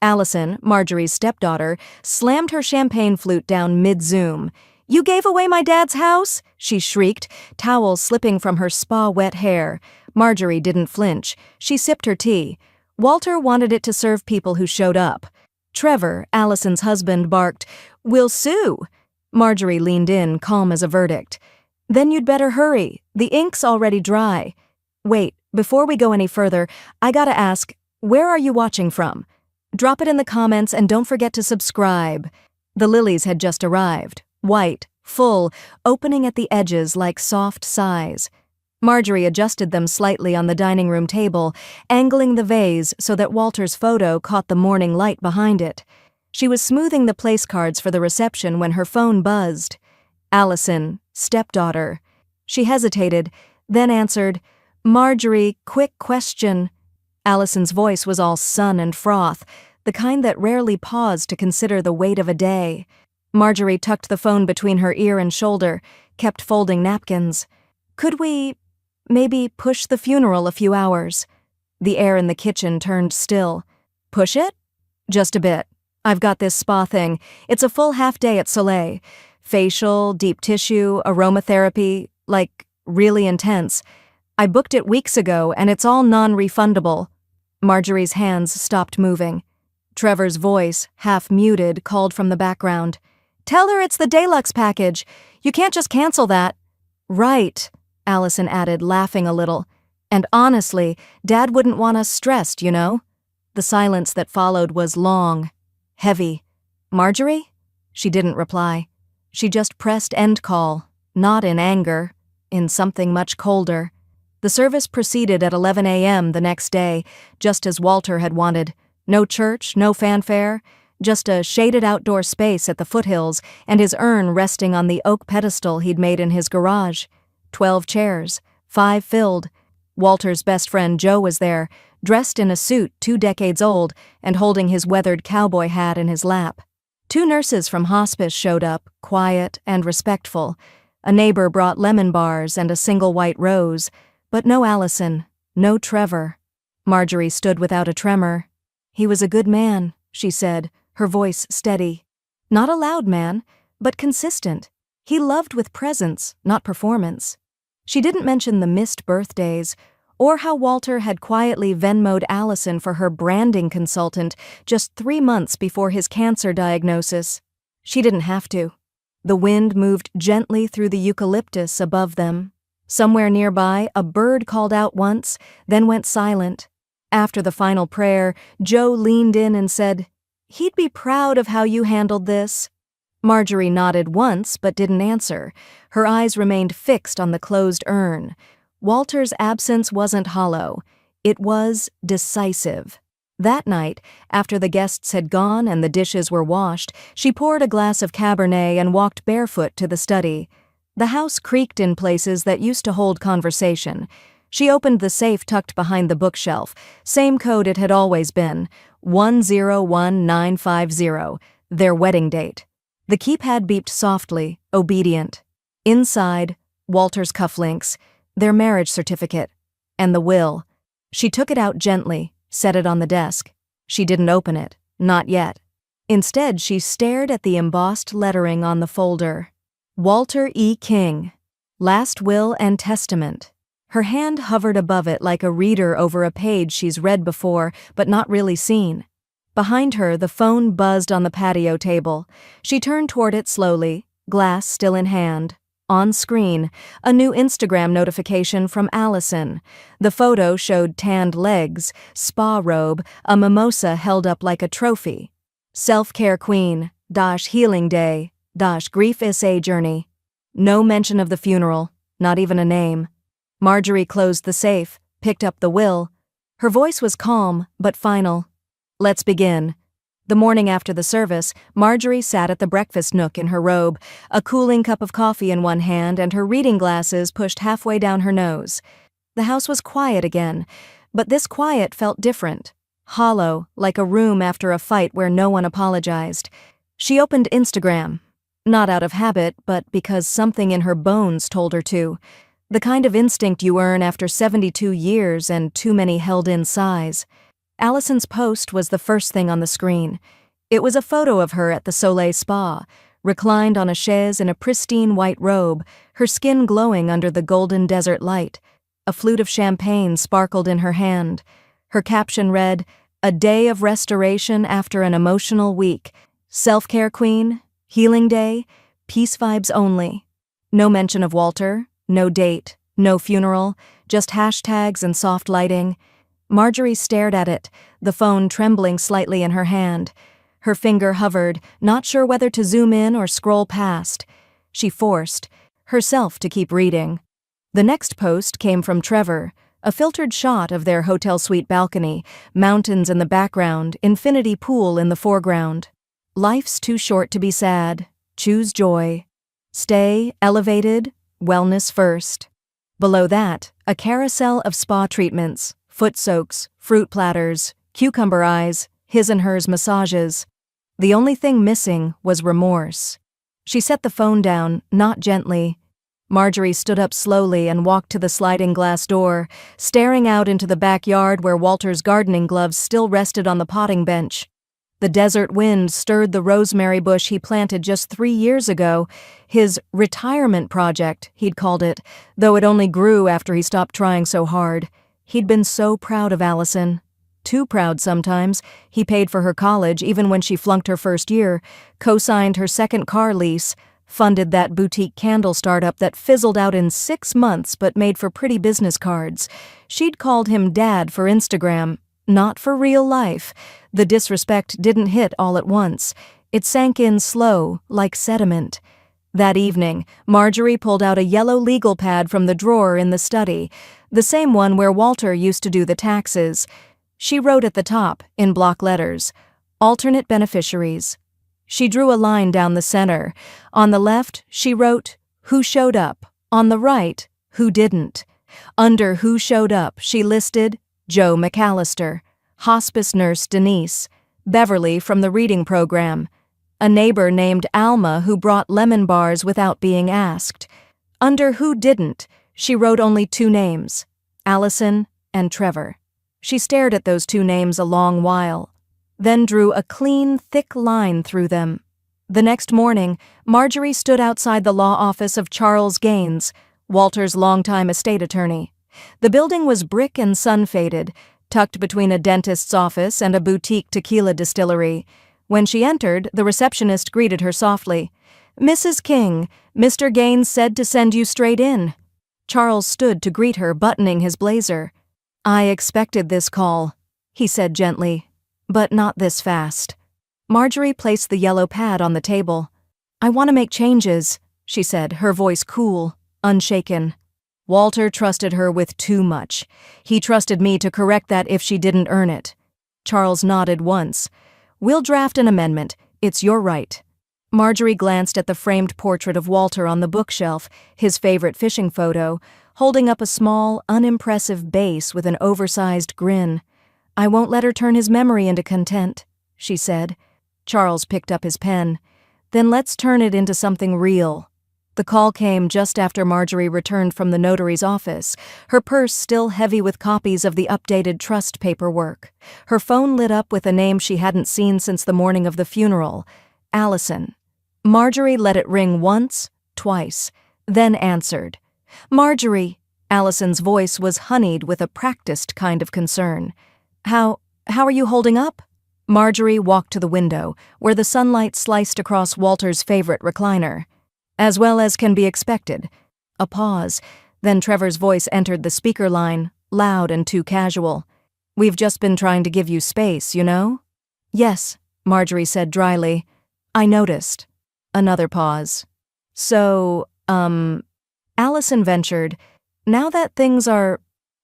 Allison, Marjorie's stepdaughter, slammed her champagne flute down mid-zoom. "You gave away my dad's house?" she shrieked, towels slipping from her spa-wet hair. Marjorie didn't flinch. She sipped her tea. Walter wanted it to serve people who showed up. Trevor, Allison's husband, barked, "We'll sue." Marjorie leaned in, calm as a verdict. "Then you'd better hurry. The ink's already dry." "Wait, before we go any further, I gotta ask, where are you watching from? Drop it in the comments and don't forget to subscribe." The lilies had just arrived, white, full, opening at the edges like soft sighs. Marjorie adjusted them slightly on the dining room table, angling the vase so that Walter's photo caught the morning light behind it. She was smoothing the place cards for the reception when her phone buzzed. Allison, stepdaughter. She hesitated, then answered, "Marjorie, quick question." Allison's voice was all sun and froth, the kind that rarely paused to consider the weight of a day. Marjorie tucked the phone between her ear and shoulder, kept folding napkins. "Could we maybe push the funeral a few hours?" The air in the kitchen turned still. "Push it?" "Just a bit. I've got this spa thing. It's a full half day at Soleil. Facial, deep tissue, aromatherapy, like really intense. I booked it weeks ago and it's all non-refundable." Marjorie's hands stopped moving. Trevor's voice, half muted, called from the background. "Tell her it's the deluxe package. You can't just cancel that." "Right," Allison added, laughing a little. "And honestly, Dad wouldn't want us stressed, you know?" The silence that followed was long, heavy. "Marjorie?" She didn't reply. She just pressed end call, not in anger, in something much colder. The service proceeded at 11 a.m. the next day, just as Walter had wanted. No church, no fanfare, just a shaded outdoor space at the foothills and his urn resting on the oak pedestal he'd made in his garage. 12 chairs, 5 filled. Walter's best friend Joe was there, dressed in a suit 2 decades old and holding his weathered cowboy hat in his lap. 2 nurses from hospice showed up, quiet and respectful. A neighbor brought lemon bars and a single white rose, but no Allison, no Trevor. Marjorie stood without a tremor. "He was a good man," she said, her voice steady. "Not a loud man, but consistent. He loved with presence, not performance." She didn't mention the missed birthdays, or how Walter had quietly Venmo'd Allison for her branding consultant just 3 months before his cancer diagnosis. She didn't have to. The wind moved gently through the eucalyptus above them. Somewhere nearby, a bird called out once, then went silent. After the final prayer, Joe leaned in and said, "He'd be proud of how you handled this." Marjorie nodded once but didn't answer. Her eyes remained fixed on the closed urn. Walter's absence wasn't hollow. It was decisive. That night, after the guests had gone and the dishes were washed, she poured a glass of Cabernet and walked barefoot to the study. The house creaked in places that used to hold conversation. She opened the safe tucked behind the bookshelf. Same code it had always been, 101950, their wedding date. The keypad beeped softly, obedient. Inside, Walter's cufflinks, their marriage certificate, and the will. She took it out gently, set it on the desk. She didn't open it, not yet. Instead, she stared at the embossed lettering on the folder. Walter E. King, Last Will and Testament. Her hand hovered above it like a reader over a page she's read before but not really seen. Behind her, the phone buzzed on the patio table. She turned toward it slowly, glass still in hand. On screen, a new Instagram notification from Allison. The photo showed tanned legs, spa robe, a mimosa held up like a trophy. Self-care queen, healing day, grief essay journey. No mention of the funeral, not even a name. Marjorie closed the safe, picked up the will. Her voice was calm, but final. "Let's begin." The morning after the service, Marjorie sat at the breakfast nook in her robe, a cooling cup of coffee in one hand and her reading glasses pushed halfway down her nose. The house was quiet again, but this quiet felt different. Hollow, like a room after a fight where no one apologized. She opened Instagram. Not out of habit, but because something in her bones told her to. The kind of instinct you earn after 72 years and too many held-in sighs. Allison's post was the first thing on the screen. It was a photo of her at the Soleil Spa, reclined on a chaise in a pristine white robe, her skin glowing under the golden desert light. A flute of champagne sparkled in her hand. Her caption read, "A day of restoration after an emotional week. Self-care queen, healing day, peace vibes only." No mention of Walter, no date, no funeral, just hashtags and soft lighting. Marjorie stared at it, the phone trembling slightly in her hand. Her finger hovered, not sure whether to zoom in or scroll past. She forced herself to keep reading. The next post came from Trevor, a filtered shot of their hotel suite balcony, mountains in the background, infinity pool in the foreground. "Life's too short to be sad. Choose joy. Stay elevated, wellness first." Below that, a carousel of spa treatments, foot soaks, fruit platters, cucumber eyes, his and hers massages. The only thing missing was remorse. She set the phone down, not gently. Marjorie stood up slowly and walked to the sliding glass door, staring out into the backyard where Walter's gardening gloves still rested on the potting bench. The desert wind stirred the rosemary bush he planted just 3 years ago, his retirement project, he'd called it, though it only grew after he stopped trying so hard. He'd been so proud of Allison. Too proud sometimes. He paid for her college even when she flunked her first year, co-signed her second car lease, funded that boutique candle startup that fizzled out in 6 months but made for pretty business cards. She'd called him Dad for Instagram, not for real life. The disrespect didn't hit all at once. It sank in slow, like sediment. That evening, Marjorie pulled out a yellow legal pad from the drawer in the study, the same one where Walter used to do the taxes. She wrote at the top, in block letters, "Alternate beneficiaries." She drew a line down the center. On the left, she wrote, "Who showed up?" On the right, "Who didn't?" Under "Who showed up," she listed Joe McAllister, hospice nurse Denise, Beverly from the reading program, a neighbor named Alma who brought lemon bars without being asked. Under "Who didn't," she wrote only 2 names, Allison and Trevor. She stared at those 2 names a long while, then drew a clean, thick line through them. The next morning, Marjorie stood outside the law office of Charles Gaines, Walter's longtime estate attorney. The building was brick and sun-faded, tucked between a dentist's office and a boutique tequila distillery. When she entered, the receptionist greeted her softly. "Mrs. King, Mr. Gaines said to send you straight in." Charles stood to greet her, buttoning his blazer. "I expected this call," he said gently, "but not this fast." Marjorie placed the yellow pad on the table. "I want to make changes," she said, her voice cool, unshaken. "Walter trusted her with too much. He trusted me to correct that if she didn't earn it." Charles nodded once. "We'll draft an amendment. It's your right." Marjorie glanced at the framed portrait of Walter on the bookshelf, his favorite fishing photo, holding up a small, unimpressive base with an oversized grin. "I won't let her turn his memory into content," she said. Charles picked up his pen. "Then let's turn it into something real." The call came just after Marjorie returned from the notary's office, her purse still heavy with copies of the updated trust paperwork. Her phone lit up with a name she hadn't seen since the morning of the funeral, Allison. Marjorie let it ring once, twice, then answered. "Marjorie," Allison's voice was honeyed with a practiced kind of concern. How are you holding up?" Marjorie walked to the window, where the sunlight sliced across Walter's favorite recliner. "As well as can be expected." A pause, then Trevor's voice entered the speaker line, loud and too casual. "We've just been trying to give you space, you know?" "Yes," Marjorie said dryly. "I noticed." Another pause. "So, Allison ventured, now that things are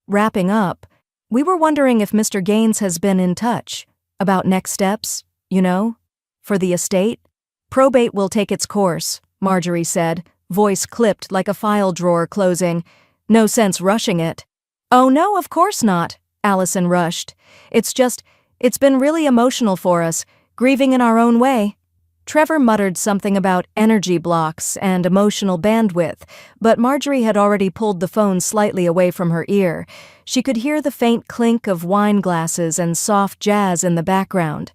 wrapping up, we were wondering if Mr. Gaines has been in touch about next steps, you know, for the estate." "Probate will take its course," Marjorie said, voice clipped like a file drawer closing. "No sense rushing it." "Oh no, of course not," Allison rushed. It's been really emotional for us, grieving in our own way." Trevor muttered something about energy blocks and emotional bandwidth, but Marjorie had already pulled the phone slightly away from her ear. She could hear the faint clink of wine glasses and soft jazz in the background.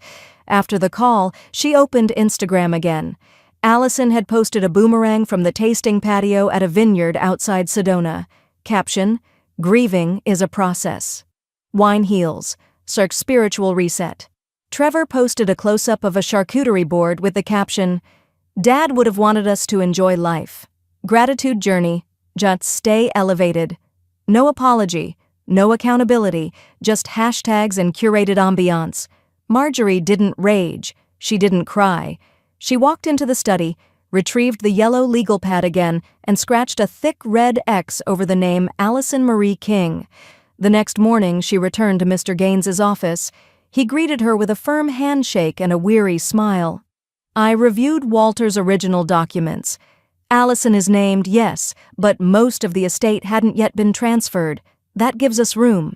After the call, she opened Instagram again. Allison had posted a boomerang from the tasting patio at a vineyard outside Sedona. Caption: "Grieving is a process. Wine heals. Cirque spiritual reset." Trevor posted a close-up of a charcuterie board with the caption, "Dad would have wanted us to enjoy life. Gratitude journey. Just stay elevated. No apology, no accountability, just hashtags and curated ambiance." Marjorie didn't rage. She didn't cry. She walked into the study, retrieved the yellow legal pad again, and scratched a thick red X over the name Allison Marie King. The next morning, she returned to Mr. Gaines's office. He greeted her with a firm handshake and a weary smile. "I reviewed Walter's original documents. Allison is named, yes, but most of the estate hadn't yet been transferred. That gives us room."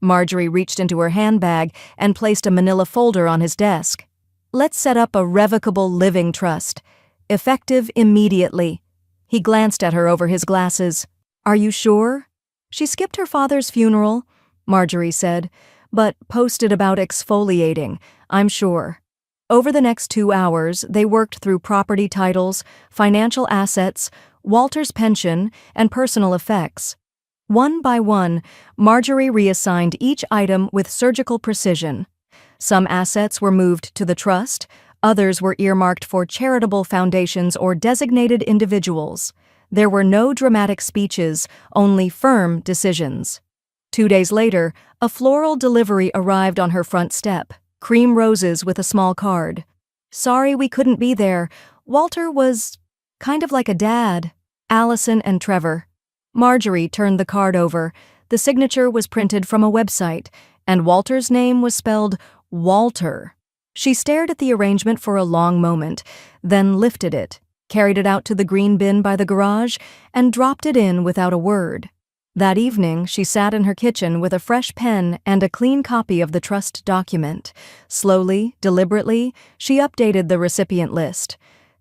Marjorie reached into her handbag and placed a manila folder on his desk. "Let's set up a revocable living trust. Effective immediately." He glanced at her over his glasses. "Are you sure?" "She skipped her father's funeral," Marjorie said, "but posted about exfoliating, I'm sure." Over the next 2 hours, they worked through property titles, financial assets, Walter's pension, and personal effects. One by one, Marjorie reassigned each item with surgical precision. Some assets were moved to the trust, others were earmarked for charitable foundations or designated individuals. There were no dramatic speeches, only firm decisions. 2 days later, a floral delivery arrived on her front step, cream roses with a small card. "Sorry we couldn't be there. Walter was kind of like a dad. Allison and Trevor." Marjorie turned the card over. The signature was printed from a website, and Walter's name was spelled Walter. She stared at the arrangement for a long moment, then lifted it, carried it out to the green bin by the garage, and dropped it in without a word. That evening, she sat in her kitchen with a fresh pen and a clean copy of the trust document. Slowly, deliberately, she updated the recipient list.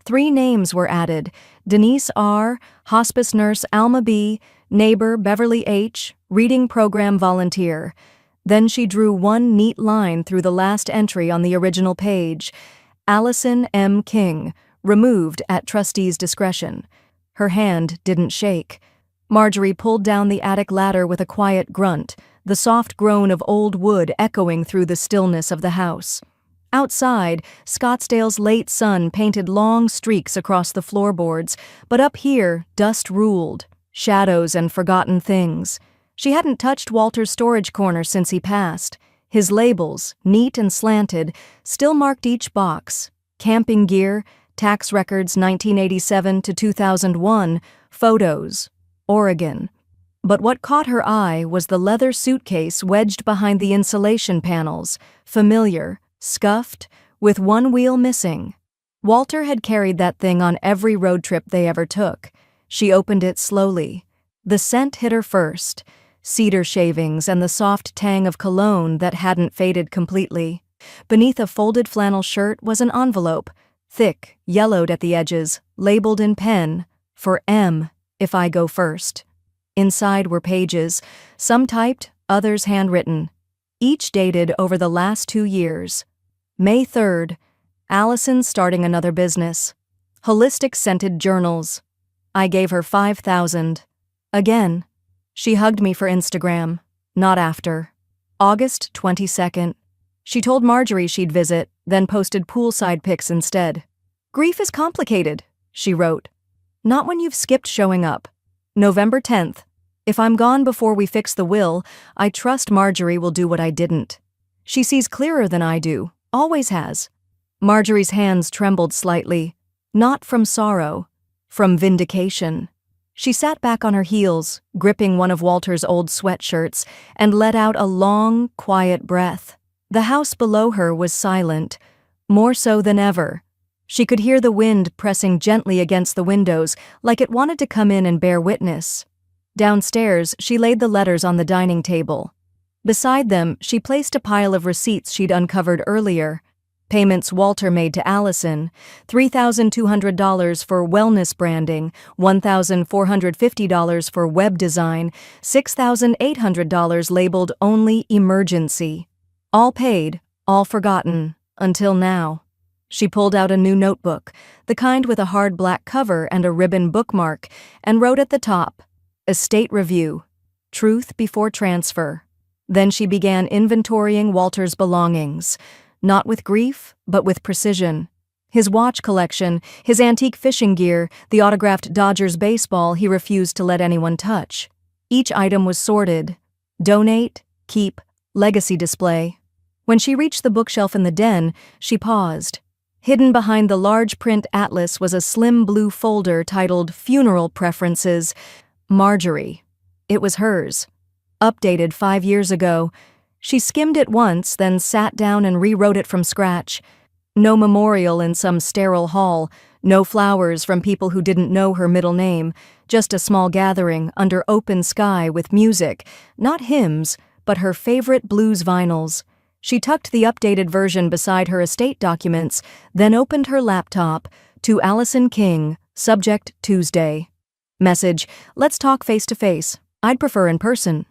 3 names were added: Denise R., hospice nurse Alma B., neighbor Beverly H., reading program volunteer. Then she drew one neat line through the last entry on the original page: Allison M. King, removed at trustee's discretion. Her hand didn't shake. Marjorie pulled down the attic ladder with a quiet grunt, the soft groan of old wood echoing through the stillness of the house. Outside, Scottsdale's late sun painted long streaks across the floorboards, but up here, dust ruled, shadows and forgotten things. She hadn't touched Walter's storage corner since he passed. His labels, neat and slanted, still marked each box: camping gear, tax records 1987 to 2001, photos, Oregon. But what caught her eye was the leather suitcase wedged behind the insulation panels, familiar, scuffed, with one wheel missing. Walter had carried that thing on every road trip they ever took. She opened it slowly. The scent hit her first: cedar shavings and the soft tang of cologne that hadn't faded completely. Beneath a folded flannel shirt was an envelope, thick, yellowed at the edges, labeled in pen, "For M, if I go first." Inside were pages, some typed, others handwritten, each dated over the last 2 years. May 3rd, Allison starting another business. Holistic scented journals. I gave her $5,000. Again. She hugged me for Instagram. Not after. August 22nd. She told Marjorie she'd visit, then posted poolside pics instead. "Grief is complicated," she wrote. "Not when you've skipped showing up." November 10th. If I'm gone before we fix the will, I trust Marjorie will do what I didn't. She sees clearer than I do, always has. Marjorie's hands trembled slightly, not from sorrow, from vindication. She sat back on her heels, gripping one of Walter's old sweatshirts, and let out a long, quiet breath. The house below her was silent, more so than ever. She could hear the wind pressing gently against the windows, like it wanted to come in and bear witness. Downstairs, she laid the letters on the dining table. Beside them, she placed a pile of receipts she'd uncovered earlier. Payments Walter made to Allison: $3,200 for wellness branding, $1,450 for web design, $6,800 labeled only emergency. All paid, all forgotten, until now. She pulled out a new notebook, the kind with a hard black cover and a ribbon bookmark, and wrote at the top, "Estate Review. Truth before transfer." Then she began inventorying Walter's belongings, not with grief, but with precision. His watch collection, his antique fishing gear, the autographed Dodgers baseball he refused to let anyone touch. Each item was sorted: donate, keep, legacy display. When she reached the bookshelf in the den, she paused. Hidden behind the large print atlas was a slim blue folder titled Funeral Preferences. Marjorie. It was hers. Updated 5 years ago. She skimmed it once, then sat down and rewrote it from scratch. No memorial in some sterile hall, no flowers from people who didn't know her middle name, just a small gathering under open sky with music, not hymns, but her favorite blues vinyls. She tucked the updated version beside her estate documents, then opened her laptop. To Allison King, subject Tuesday. Message: let's talk face to face. I'd prefer in person.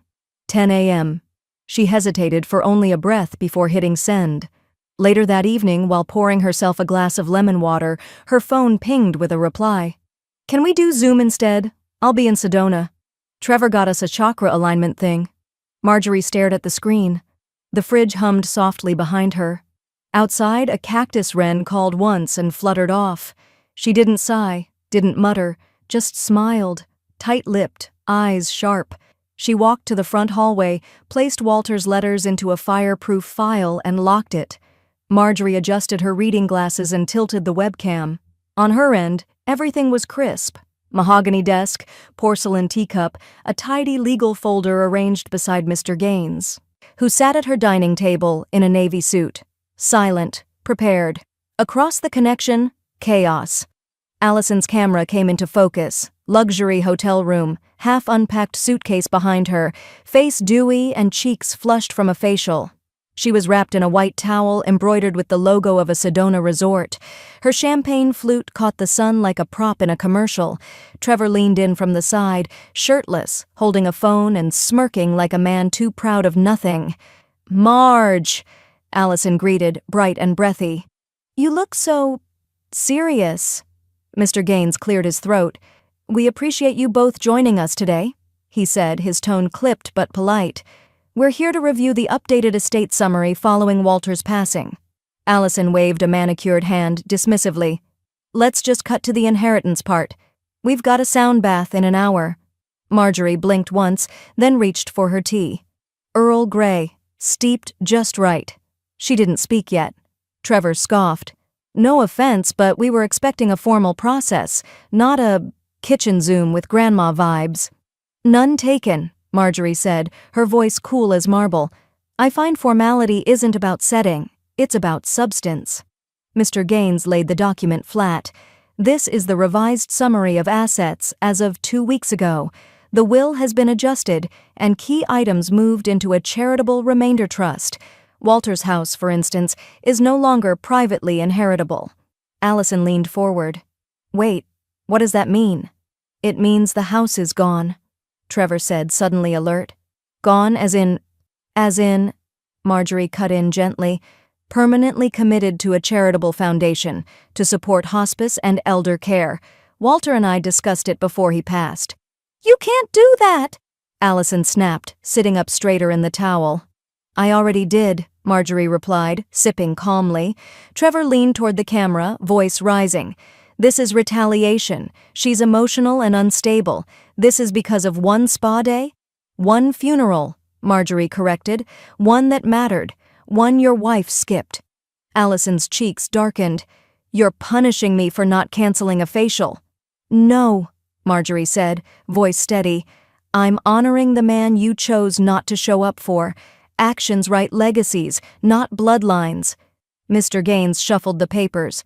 10 a.m. She hesitated for only a breath before hitting send. Later that evening, while pouring herself a glass of lemon water, her phone pinged with a reply. "Can we do Zoom instead? I'll be in Sedona. Trevor got us a chakra alignment thing." Marjorie stared at the screen. The fridge hummed softly behind her. Outside, a cactus wren called once and fluttered off. She didn't sigh, didn't mutter, just smiled, tight-lipped, eyes sharp. She walked to the front hallway, placed Walter's letters into a fireproof file, and locked it. Marjorie adjusted her reading glasses and tilted the webcam. On her end, everything was crisp. Mahogany desk, porcelain teacup, a tidy legal folder arranged beside Mr. Gaines, who sat at her dining table in a navy suit. Silent, prepared. Across the connection, chaos. Allison's camera came into focus. Luxury hotel room, half-unpacked suitcase behind her, face dewy and cheeks flushed from a facial. She was wrapped in a white towel embroidered with the logo of a Sedona resort. Her champagne flute caught the sun like a prop in a commercial. Trevor leaned in from the side, shirtless, holding a phone and smirking like a man too proud of nothing. "Marge," Allison greeted, bright and breathy. "You look so serious." Mr. Gaines cleared his throat. "We appreciate you both joining us today," he said, his tone clipped but polite. "We're here to review the updated estate summary following Walter's passing." Allison waved a manicured hand dismissively. "Let's just cut to the inheritance part. We've got a sound bath in an hour." Marjorie blinked once, then reached for her tea. Earl Grey, steeped just right. She didn't speak yet. Trevor scoffed. "No offense, but we were expecting a formal process, not a kitchen Zoom with grandma vibes." "None taken," Marjorie said, her voice cool as marble. "I find formality isn't about setting, it's about substance." Mr. Gaines laid the document flat. "This is the revised summary of assets as of 2 weeks ago. The will has been adjusted, and key items moved into a charitable remainder trust. Walter's house, for instance, is no longer privately inheritable." Allison leaned forward. "Wait, what does that mean?" "It means the house is gone," Trevor said, suddenly alert. "Gone as in, Marjorie cut in gently, "permanently committed to a charitable foundation to support hospice and elder care. Walter and I discussed it before he passed." "You can't do that," Allison snapped, sitting up straighter in the towel. "I already did," Marjorie replied, sipping calmly. Trevor leaned toward the camera, voice rising. "This is retaliation. She's emotional and unstable. This is because of one spa day?" "One funeral," Marjorie corrected. "One that mattered. One your wife skipped." Allison's cheeks darkened. "You're punishing me for not canceling a facial." "No," Marjorie said, voice steady. "I'm honoring the man you chose not to show up for. Actions write legacies, not bloodlines." Mr. Gaines shuffled the papers.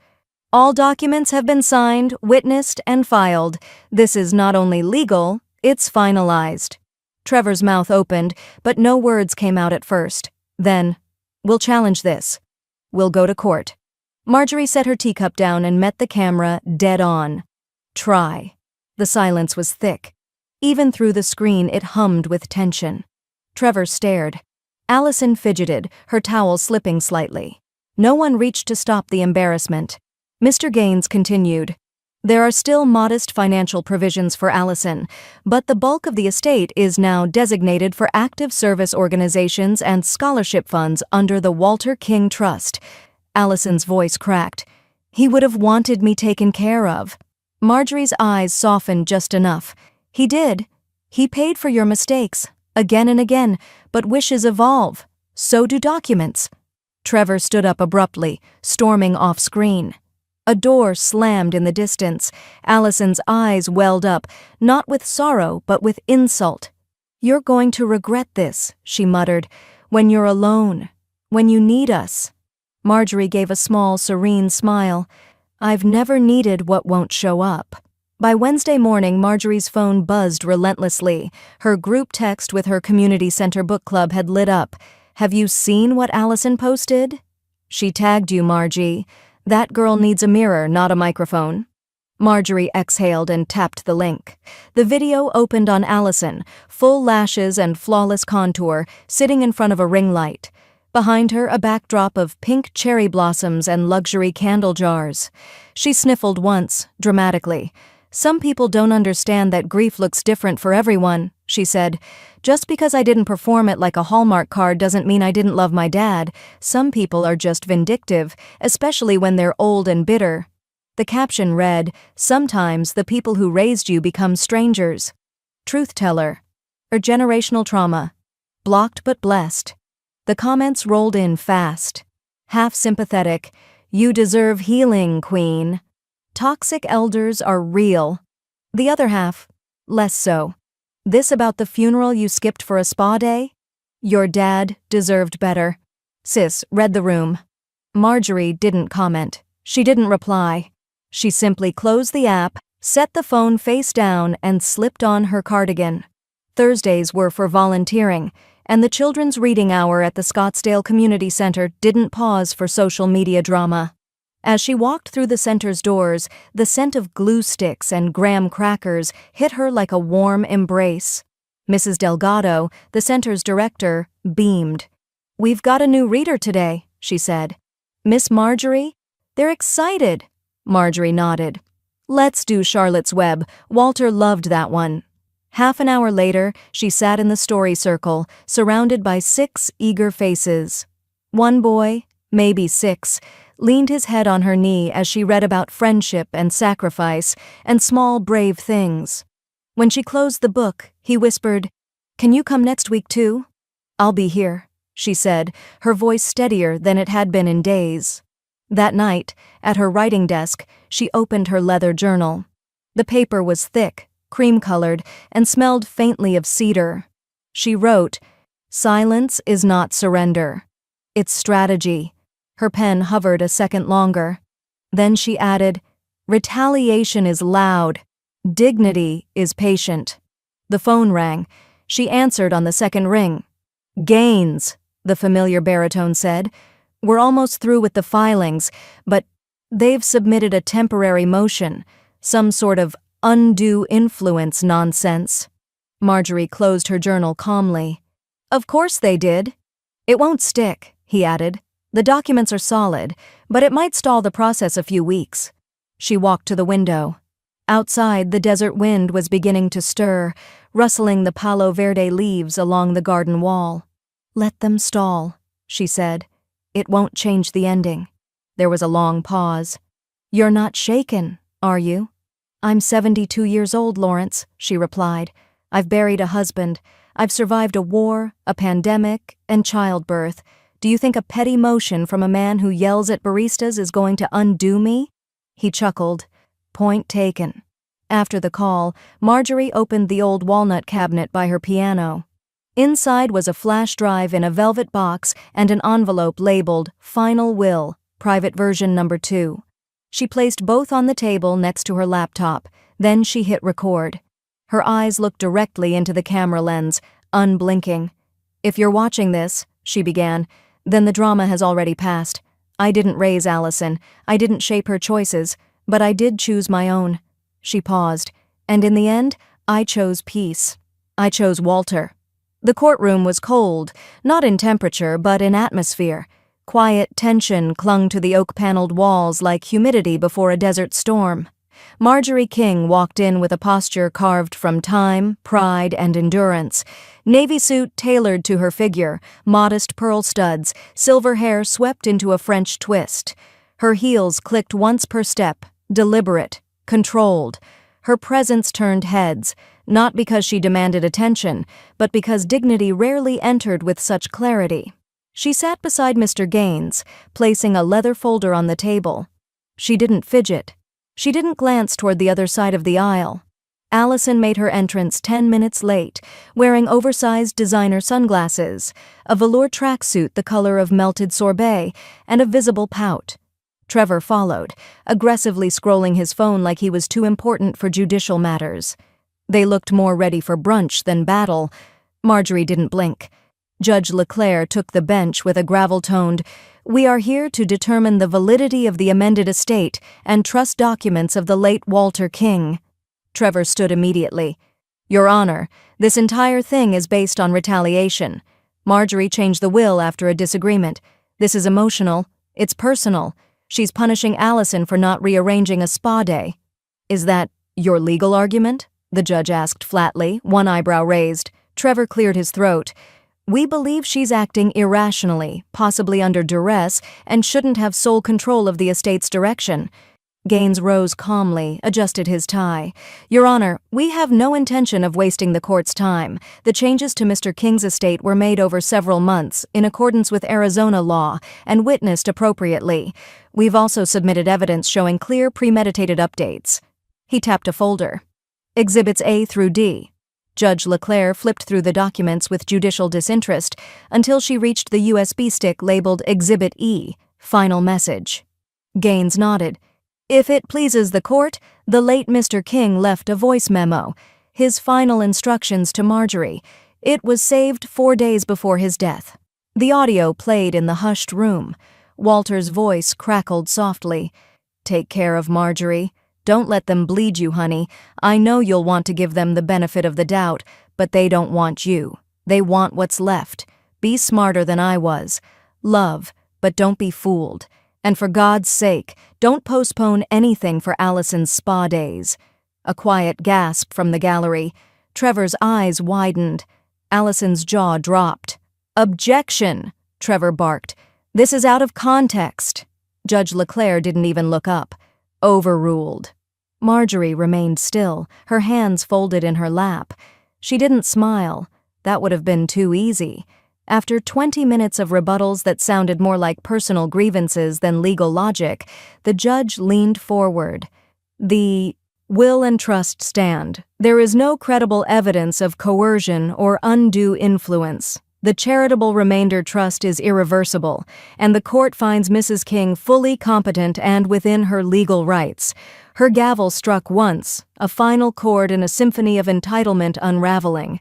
"All documents have been signed, witnessed, and filed. This is not only legal, it's finalized." Trevor's mouth opened, but no words came out at first. Then, "We'll challenge this." we'll go to court." Marjorie set her teacup down and met the camera dead on. "Try." The silence was thick. Even through the screen it hummed with tension. Trevor stared. Allison fidgeted, her towel slipping slightly. No one reached to stop the embarrassment. Mr. Gaines continued. "There are still modest financial provisions for Allison, but the bulk of the estate is now designated for active service organizations and scholarship funds under the Walter King Trust." Allison's voice cracked. "He would have wanted me taken care of." Marjorie's eyes softened just enough. "He did. He paid for your mistakes, again and again, but wishes evolve. So do documents." Trevor stood up abruptly, storming off-screen. A door slammed in the distance. Allison's eyes welled up, not with sorrow, but with insult. "You're going to regret this," she muttered, "when you're alone, when you need us." Marjorie gave a small, serene smile. "I've never needed what won't show up." By Wednesday morning, Marjorie's phone buzzed relentlessly. Her group text with her community center book club had lit up. "Have you seen what Allison posted?" "She tagged you, Margie. That girl needs a mirror, not a microphone." Marjorie exhaled and tapped the link. The video opened on Allison, full lashes and flawless contour, sitting in front of a ring light. Behind her, a backdrop of pink cherry blossoms and luxury candle jars. She sniffled once, dramatically. "Some people don't understand that grief looks different for everyone," she said. "Just because I didn't perform it like a Hallmark card doesn't mean I didn't love my dad. Some people are just vindictive, especially when they're old and bitter." The caption read, "Sometimes the people who raised you become strangers." Truth teller. Or generational trauma. Blocked but blessed. The comments rolled in fast. Half sympathetic. "You deserve healing, queen." "Toxic elders are real." The other half, less so. "This about the funeral you skipped for a spa day? Your dad deserved better." Sis read the room. Marjorie didn't comment. She didn't reply. She simply closed the app, set the phone face down, and slipped on her cardigan. Thursdays were for volunteering, and the children's reading hour at the Scottsdale Community Center didn't pause for social media drama. As she walked through the center's doors, the scent of glue sticks and graham crackers hit her like a warm embrace. Mrs. Delgado, the center's director, beamed. "We've got a new reader today," she said. "Miss Marjorie?" "They're excited." Marjorie nodded. "Let's do Charlotte's Web. Walter loved that one." Half an hour later, she sat in the story circle, surrounded by 6 eager faces. One boy, maybe 6, leaned his head on her knee as she read about friendship and sacrifice and small brave things. When she closed the book, he whispered, "Can you come next week too?" "I'll be here," she said, her voice steadier than it had been in days. That night, at her writing desk, she opened her leather journal. The paper was thick, cream-colored, and smelled faintly of cedar. She wrote, "Silence is not surrender. It's strategy." Her pen hovered a second longer. Then she added, "Retaliation is loud. Dignity is patient." The phone rang. She answered on the second ring. "Gaines," the familiar baritone said. "We're almost through with the filings, but they've submitted a temporary motion, some sort of undue influence nonsense." Marjorie closed her journal calmly. "Of course they did." "It won't stick," he added. "The documents are solid, but it might stall the process a few weeks." She walked to the window. Outside, the desert wind was beginning to stir, rustling the Palo Verde leaves along the garden wall. "Let them stall," she said. "It won't change the ending." There was a long pause. "You're not shaken, are you?" "I'm 72 years old, Lawrence," she replied. "I've buried a husband. I've survived a war, a pandemic, and childbirth. Do you think a petty motion from a man who yells at baristas is going to undo me?" He chuckled. "Point taken." After the call, Marjorie opened the old walnut cabinet by her piano. Inside was a flash drive in a velvet box and an envelope labeled "Final Will, Private Version Number 2. She placed both on the table next to her laptop. Then she hit record. Her eyes looked directly into the camera lens, unblinking. "If you're watching this," she began, "then the drama has already passed. I didn't raise Allison, I didn't shape her choices, but I did choose my own. She paused, and in the end, I chose peace. I chose Walter. The courtroom was cold, not in temperature, but in atmosphere. Quiet tension clung to the oak-paneled walls like humidity before a desert storm. Marjorie King walked in with a posture carved from time, pride, and endurance. Navy suit tailored to her figure, modest pearl studs, silver hair swept into a French twist. Her heels clicked once per step, deliberate, controlled. Her presence turned heads, not because she demanded attention, but because dignity rarely entered with such clarity. She sat beside Mr. Gaines, placing a leather folder on the table. She didn't fidget. She didn't glance toward the other side of the aisle. Allison made her entrance 10 minutes late, wearing oversized designer sunglasses, a velour tracksuit the color of melted sorbet, and a visible pout. Trevor followed, aggressively scrolling his phone like he was too important for judicial matters. They looked more ready for brunch than battle. Marjorie didn't blink. Judge Leclerc took the bench with a gravel-toned, "We are here to determine the validity of the amended estate and trust documents of the late Walter King." Trevor stood immediately. "Your Honor, this entire thing is based on retaliation. Marjorie changed the will after a disagreement. This is emotional. It's personal. She's punishing Allison for not rearranging a spa day." "Is that your legal argument?" the judge asked flatly, one eyebrow raised. Trevor cleared his throat. "We believe she's acting irrationally, possibly under duress, and shouldn't have sole control of the estate's direction." Gaines rose calmly, adjusted his tie. "Your Honor, we have no intention of wasting the court's time. The changes to Mr. King's estate were made over several months, in accordance with Arizona law, and witnessed appropriately. We've also submitted evidence showing clear premeditated updates." He tapped a folder. "Exhibits A through D." Judge Leclerc flipped through the documents with judicial disinterest until she reached the USB stick labeled Exhibit E, Final Message. Gaines nodded. "If it pleases the court, the late Mr. King left a voice memo, his final instructions to Marjorie. It was saved 4 days before his death." The audio played in the hushed room. Walter's voice crackled softly. "Take care of Marjorie. Don't let them bleed you, honey. I know you'll want to give them the benefit of the doubt, but they don't want you. They want what's left. Be smarter than I was. Love, but don't be fooled. And for God's sake, don't postpone anything for Allison's spa days." A quiet gasp from the gallery. Trevor's eyes widened. Allison's jaw dropped. "Objection!" Trevor barked. "This is out of context." Judge Leclerc didn't even look up. "Overruled." Marjorie remained still, her hands folded in her lap. She didn't smile. That would have been too easy. After 20 minutes of rebuttals that sounded more like personal grievances than legal logic, the judge leaned forward. "The will and trust stand. There is no credible evidence of coercion or undue influence. The charitable remainder trust is irreversible, and the court finds Mrs. King fully competent and within her legal rights." Her gavel struck once, a final chord in a symphony of entitlement unraveling.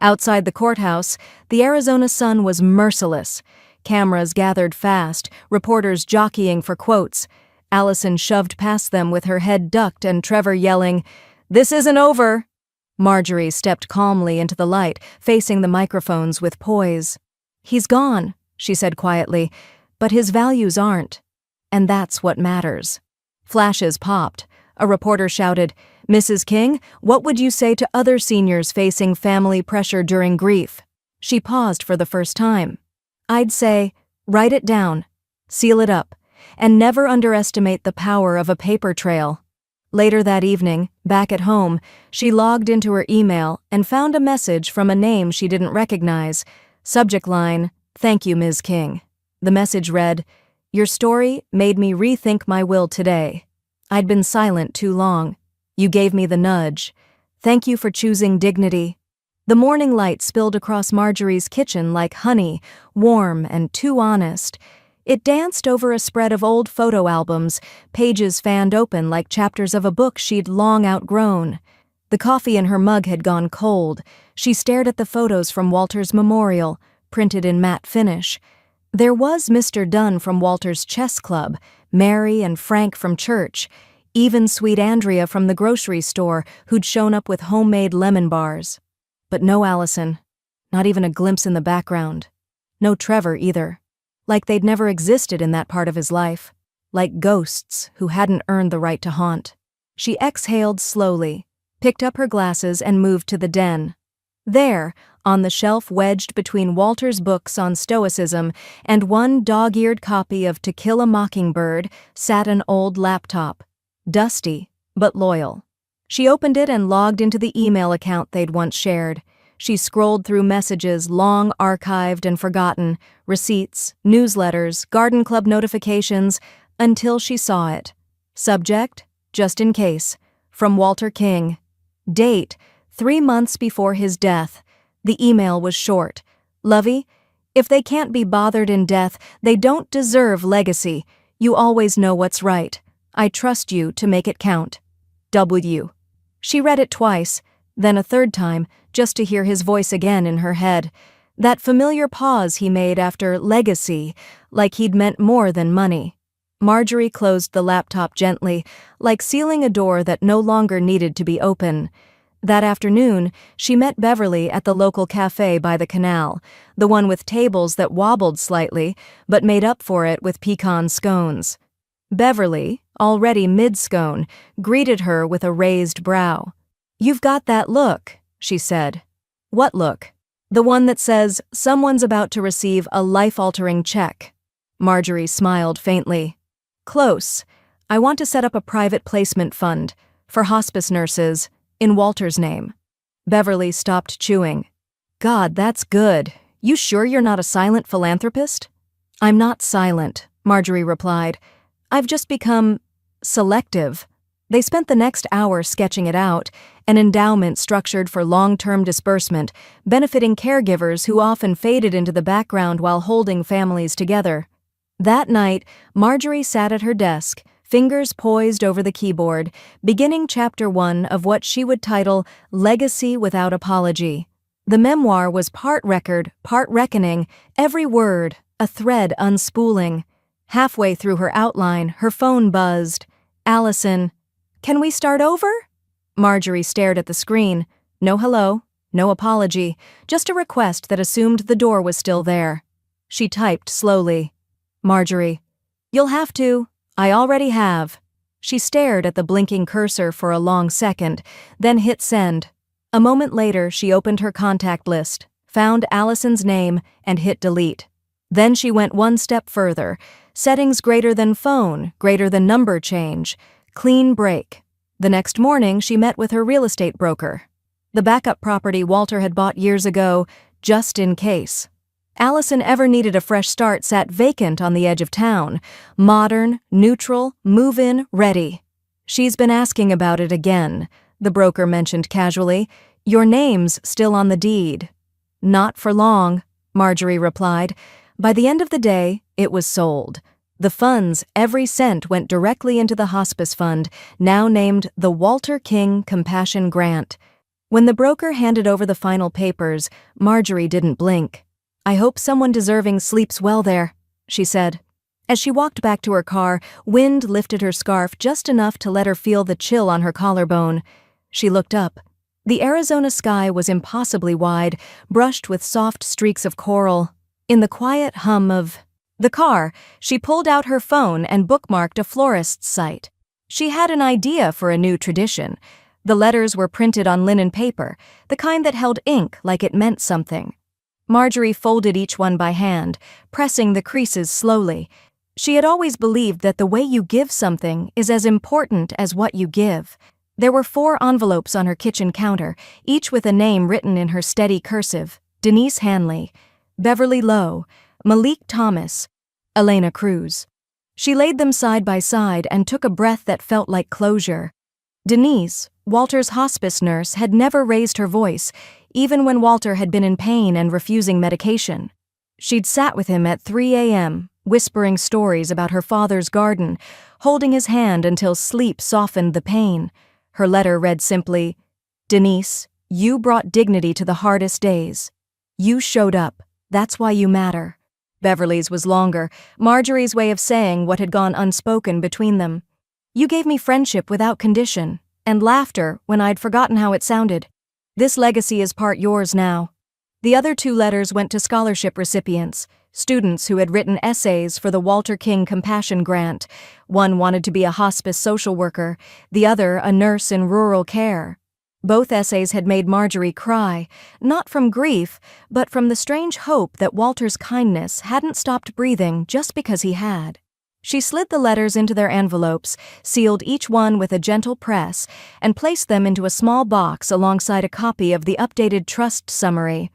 Outside the courthouse, the Arizona sun was merciless. Cameras gathered fast, reporters jockeying for quotes. Allison shoved past them with her head ducked and Trevor yelling, "This isn't over!" Marjorie stepped calmly into the light, facing the microphones with poise. "He's gone," she said quietly, "but his values aren't. And that's what matters." Flashes popped. A reporter shouted, "Mrs. King, what would you say to other seniors facing family pressure during grief?" She paused for the first time. "I'd say, write it down, seal it up, and never underestimate the power of a paper trail." Later that evening, back at home, she logged into her email and found a message from a name she didn't recognize. Subject line, "Thank you, Ms. King." The message read, "Your story made me rethink my will today. I'd been silent too long. You gave me the nudge. Thank you for choosing dignity." The morning light spilled across Marjorie's kitchen like honey, warm and too honest. It danced over a spread of old photo albums, pages fanned open like chapters of a book she'd long outgrown. The coffee in her mug had gone cold. She stared at the photos from Walter's memorial, printed in matte finish. There was Mr. Dunn from Walter's chess club, Mary and Frank from church, even sweet Andrea from the grocery store who'd shown up with homemade lemon bars. But no Allison, not even a glimpse in the background. No Trevor either. Like they'd never existed in that part of his life. Like ghosts who hadn't earned the right to haunt. She exhaled slowly, picked up her glasses and moved to the den. There, on the shelf wedged between Walter's books on Stoicism and one dog-eared copy of To Kill a Mockingbird, sat an old laptop. Dusty, but loyal. She opened it and logged into the email account they'd once shared. She scrolled through messages long archived and forgotten, receipts, newsletters, garden club notifications, until she saw it. Subject, just in case, from Walter King. Date, 3 months before his death. The email was short. Lovey, if they can't be bothered in death, they don't deserve legacy. You always know what's right. I trust you to make it count. W. She read it twice, then a third time, just to hear his voice again in her head. That familiar pause he made after legacy, like he'd meant more than money. Marjorie closed the laptop gently, like sealing a door that no longer needed to be open. That afternoon, she met Beverly at the local cafe by the canal, the one with tables that wobbled slightly, but made up for it with pecan scones. Beverly, already mid-scone, greeted her with a raised brow. "You've got that look," she said. "What look?" "The one that says someone's about to receive a life-altering check." Marjorie smiled faintly. "Close. I want to set up a private placement fund for hospice nurses in Walter's name." Beverly stopped chewing. "God, that's good. You sure you're not a silent philanthropist?" "I'm not silent," Marjorie replied. "I've just become selective." They spent the next hour sketching it out, an endowment structured for long-term disbursement, benefiting caregivers who often faded into the background while holding families together. That night, Marjorie sat at her desk, fingers poised over the keyboard, beginning Chapter 1 of what she would title Legacy Without Apology. The memoir was part record, part reckoning, every word, a thread unspooling. Halfway through her outline, her phone buzzed. "Allison, can we start over?" Marjorie stared at the screen. No hello, no apology, just a request that assumed the door was still there. She typed slowly. "Marjorie, you'll have to. I already have." She stared at the blinking cursor for a long second, then hit send. A moment later, she opened her contact list, found Allison's name, and hit delete. Then she went one step further. Settings greater than phone, greater than number change. Clean break. The next morning, she met with her real estate broker. The backup property Walter had bought years ago, just in case. Allison ever needed a fresh start sat vacant on the edge of town. Modern, neutral, move-in, ready. "She's been asking about it again," the broker mentioned casually. "Your name's still on the deed." "Not for long," Marjorie replied. By the end of the day, it was sold. The funds, every cent, went directly into the hospice fund, now named the Walter King Compassion Grant. When the broker handed over the final papers, Marjorie didn't blink. "I hope someone deserving sleeps well there," she said. As she walked back to her car, wind lifted her scarf just enough to let her feel the chill on her collarbone. She looked up. The Arizona sky was impossibly wide, brushed with soft streaks of coral. In the quiet hum of the car, she pulled out her phone and bookmarked a florist's site. She had an idea for a new tradition. The letters were printed on linen paper, the kind that held ink like it meant something. Marjorie folded each one by hand, pressing the creases slowly. She had always believed that the way you give something is as important as what you give. There were 4 envelopes on her kitchen counter, each with a name written in her steady cursive: Denise Hanley, Beverly Lowe, Malik Thomas, Elena Cruz. She laid them side by side and took a breath that felt like closure. Denise, Walter's hospice nurse, had never raised her voice, even when Walter had been in pain and refusing medication. She'd sat with him at 3 a.m., whispering stories about her father's garden, holding his hand until sleep softened the pain. Her letter read simply, "Denise, you brought dignity to the hardest days. You showed up. That's why you matter." Beverly's was longer, Marjorie's way of saying what had gone unspoken between them. You gave me friendship without condition, and laughter when I'd forgotten how it sounded. This legacy is part yours now. The other 2 letters went to scholarship recipients, students who had written essays for the Walter King Compassion Grant. One wanted to be a hospice social worker, the other a nurse in rural care. Both essays had made Marjorie cry, not from grief, but from the strange hope that Walter's kindness hadn't stopped breathing just because he had. She slid the letters into their envelopes, sealed each one with a gentle press, and placed them into a small box alongside a copy of the updated trust summary.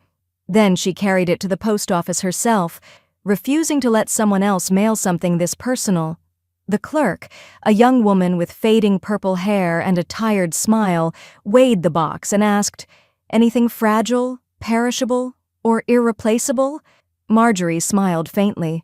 Then she carried it to the post office herself, refusing to let someone else mail something this personal. The clerk, a young woman with fading purple hair and a tired smile, weighed the box and asked, "Anything fragile, perishable, or irreplaceable?" Marjorie smiled faintly.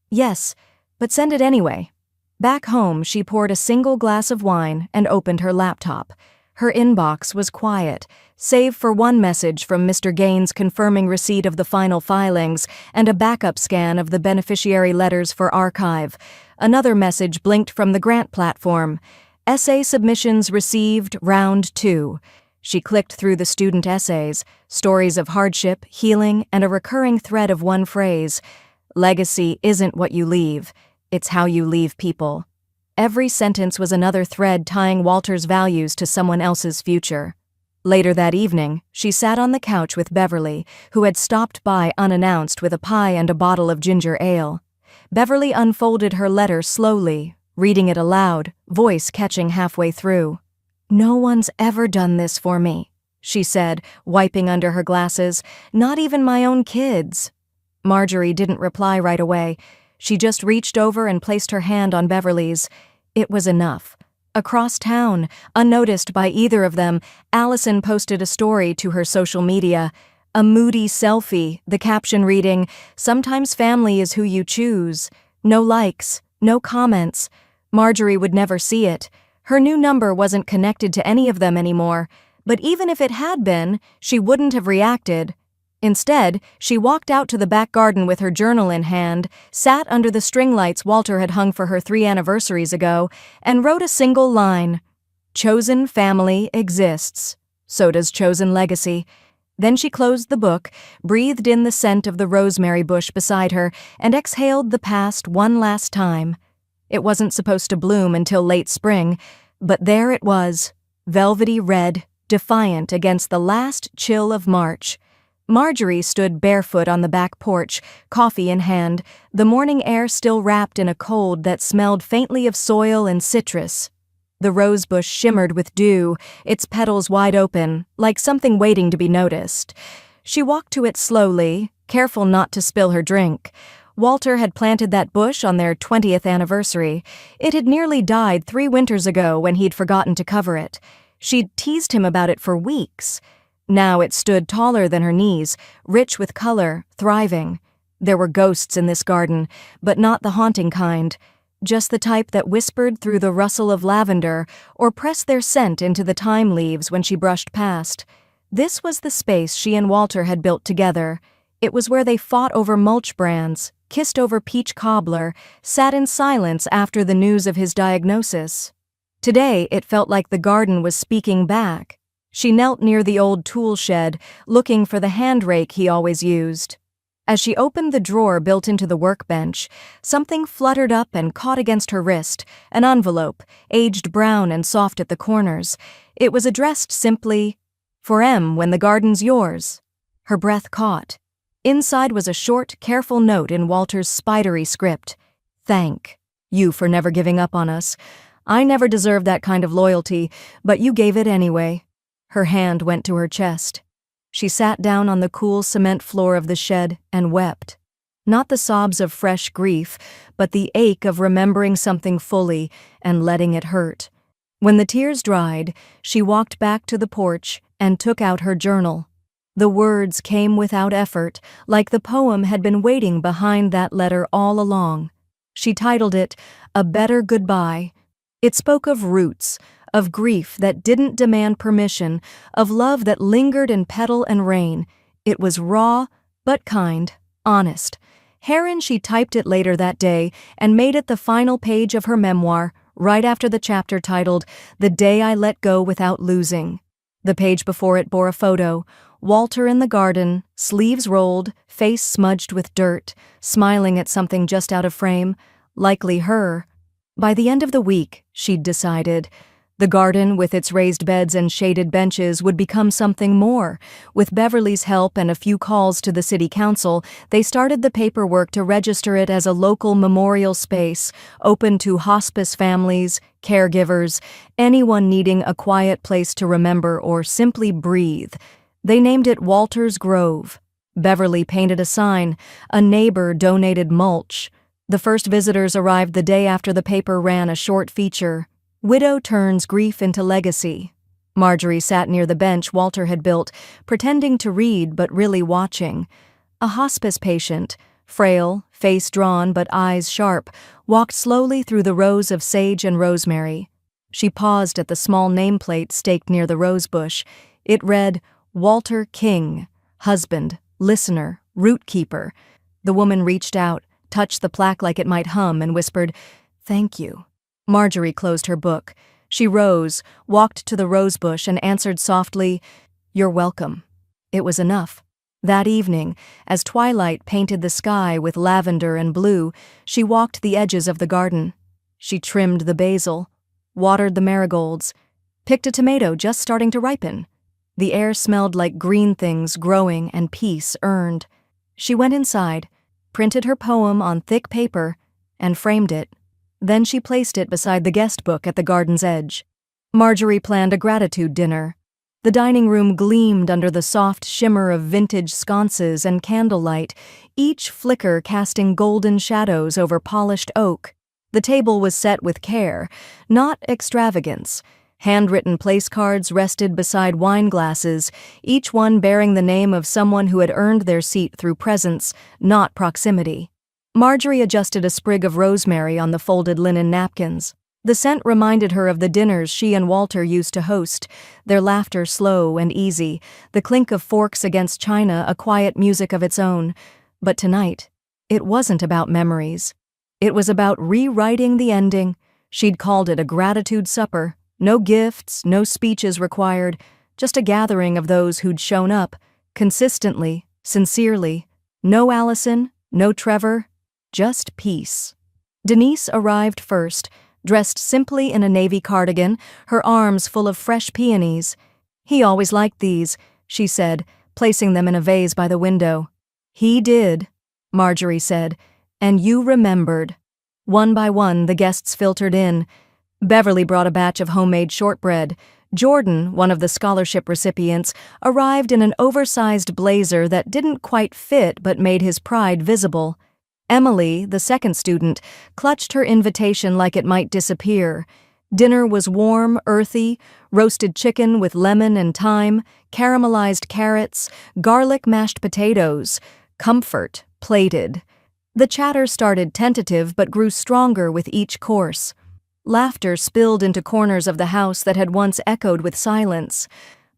"Yes, but send it anyway." Back home, she poured a single glass of wine and opened her laptop. Her inbox was quiet, save for one message from Mr. Gaines confirming receipt of the final filings and a backup scan of the beneficiary letters for archive. Another message blinked from the grant platform. Essay submissions received, round 2. She clicked through the student essays, stories of hardship, healing, and a recurring thread of one phrase: legacy isn't what you leave, it's how you leave people. Every sentence was another thread tying Walter's values to someone else's future. Later that evening, she sat on the couch with Beverly, who had stopped by unannounced with a pie and a bottle of ginger ale. Beverly unfolded her letter slowly, reading it aloud, voice catching halfway through. "No one's ever done this for me," she said, wiping under her glasses, "not even my own kids." Marjorie didn't reply right away. She just reached over and placed her hand on Beverly's. It was enough. Across town, unnoticed by either of them, Allison posted a story to her social media. A moody selfie, the caption reading, "Sometimes family is who you choose." No likes, no comments. Marjorie would never see it. Her new number wasn't connected to any of them anymore, but even if it had been, she wouldn't have reacted. Instead, she walked out to the back garden with her journal in hand, sat under the string lights Walter had hung for her 3 anniversaries ago, and wrote a single line: "Chosen family exists. So does chosen legacy." Then she closed the book, breathed in the scent of the rosemary bush beside her, and exhaled the past one last time. It wasn't supposed to bloom until late spring, but there it was, velvety red, defiant against the last chill of March. Marjorie stood barefoot on the back porch, coffee in hand, the morning air still wrapped in a cold that smelled faintly of soil and citrus. The rosebush shimmered with dew, its petals wide open, like something waiting to be noticed. She walked to it slowly, careful not to spill her drink. Walter had planted that bush on their 20th anniversary. It had nearly died 3 winters ago when he'd forgotten to cover it. She'd teased him about it for weeks. Now it stood taller than her knees, rich with color, thriving. There were ghosts in this garden, but not the haunting kind. Just the type that whispered through the rustle of lavender or pressed their scent into the thyme leaves when she brushed past. This was the space she and Walter had built together. It was where they fought over mulch brands, kissed over peach cobbler, sat in silence after the news of his diagnosis. Today it felt like the garden was speaking back. She knelt near the old tool shed, looking for the hand rake he always used. As she opened the drawer built into the workbench, something fluttered up and caught against her wrist, an envelope, aged brown and soft at the corners. It was addressed simply, "For M when the garden's yours." Her breath caught. Inside was a short, careful note in Walter's spidery script. "Thank you for never giving up on us. I never deserved that kind of loyalty, but you gave it anyway." Her hand went to her chest. She sat down on the cool cement floor of the shed and wept. Not the sobs of fresh grief, but the ache of remembering something fully and letting it hurt. When the tears dried, she walked back to the porch and took out her journal. The words came without effort, like the poem had been waiting behind that letter all along. She titled it, "A Better Goodbye." It spoke of roots, of grief that didn't demand permission, of love that lingered in petal and rain. It was raw, but kind, honest. Heron, she typed it later that day and made it the final page of her memoir, right after the chapter titled, "The Day I Let Go Without Losing." The page before it bore a photo, Walter in the garden, sleeves rolled, face smudged with dirt, smiling at something just out of frame, likely her. By the end of the week, she'd decided, the garden, with its raised beds and shaded benches, would become something more. With Beverly's help and a few calls to the city council, they started the paperwork to register it as a local memorial space, open to hospice families, caregivers, anyone needing a quiet place to remember or simply breathe. They named it Walter's Grove. Beverly painted a sign. A neighbor donated mulch. The first visitors arrived the day after the paper ran a short feature, "Widow Turns Grief into Legacy." Marjorie sat near the bench Walter had built, pretending to read but really watching. A hospice patient, frail, face drawn but eyes sharp, walked slowly through the rows of sage and rosemary. She paused at the small nameplate staked near the rosebush. It read, "Walter King, husband, listener, root keeper." The woman reached out, touched the plaque like it might hum, and whispered, "Thank you." Marjorie closed her book. She rose, walked to the rosebush, and answered softly, "You're welcome." It was enough. That evening, as twilight painted the sky with lavender and blue, she walked the edges of the garden. She trimmed the basil, watered the marigolds, picked a tomato just starting to ripen. The air smelled like green things growing and peace earned. She went inside, printed her poem on thick paper, and framed it. Then she placed it beside the guest book at the garden's edge. Marjorie planned a gratitude dinner. The dining room gleamed under the soft shimmer of vintage sconces and candlelight, each flicker casting golden shadows over polished oak. The table was set with care, not extravagance. Handwritten place cards rested beside wine glasses, each one bearing the name of someone who had earned their seat through presence, not proximity. Marjorie adjusted a sprig of rosemary on the folded linen napkins. The scent reminded her of the dinners she and Walter used to host, their laughter slow and easy, the clink of forks against china a quiet music of its own. But tonight, it wasn't about memories. It was about rewriting the ending. She'd called it a gratitude supper. No gifts, no speeches required, just a gathering of those who'd shown up, consistently, sincerely. No Allison, no Trevor, just peace. Denise arrived first, dressed simply in a navy cardigan, her arms full of fresh peonies. "He always liked these," she said, placing them in a vase by the window. "He did," Marjorie said, "and you remembered." One by one, the guests filtered in. Beverly brought a batch of homemade shortbread. Jordan, one of the scholarship recipients, arrived in an oversized blazer that didn't quite fit but made his pride visible. Emily, the second student, clutched her invitation like it might disappear. Dinner was warm, earthy, roasted chicken with lemon and thyme, caramelized carrots, garlic mashed potatoes, comfort, plated. The chatter started tentative but grew stronger with each course. Laughter spilled into corners of the house that had once echoed with silence.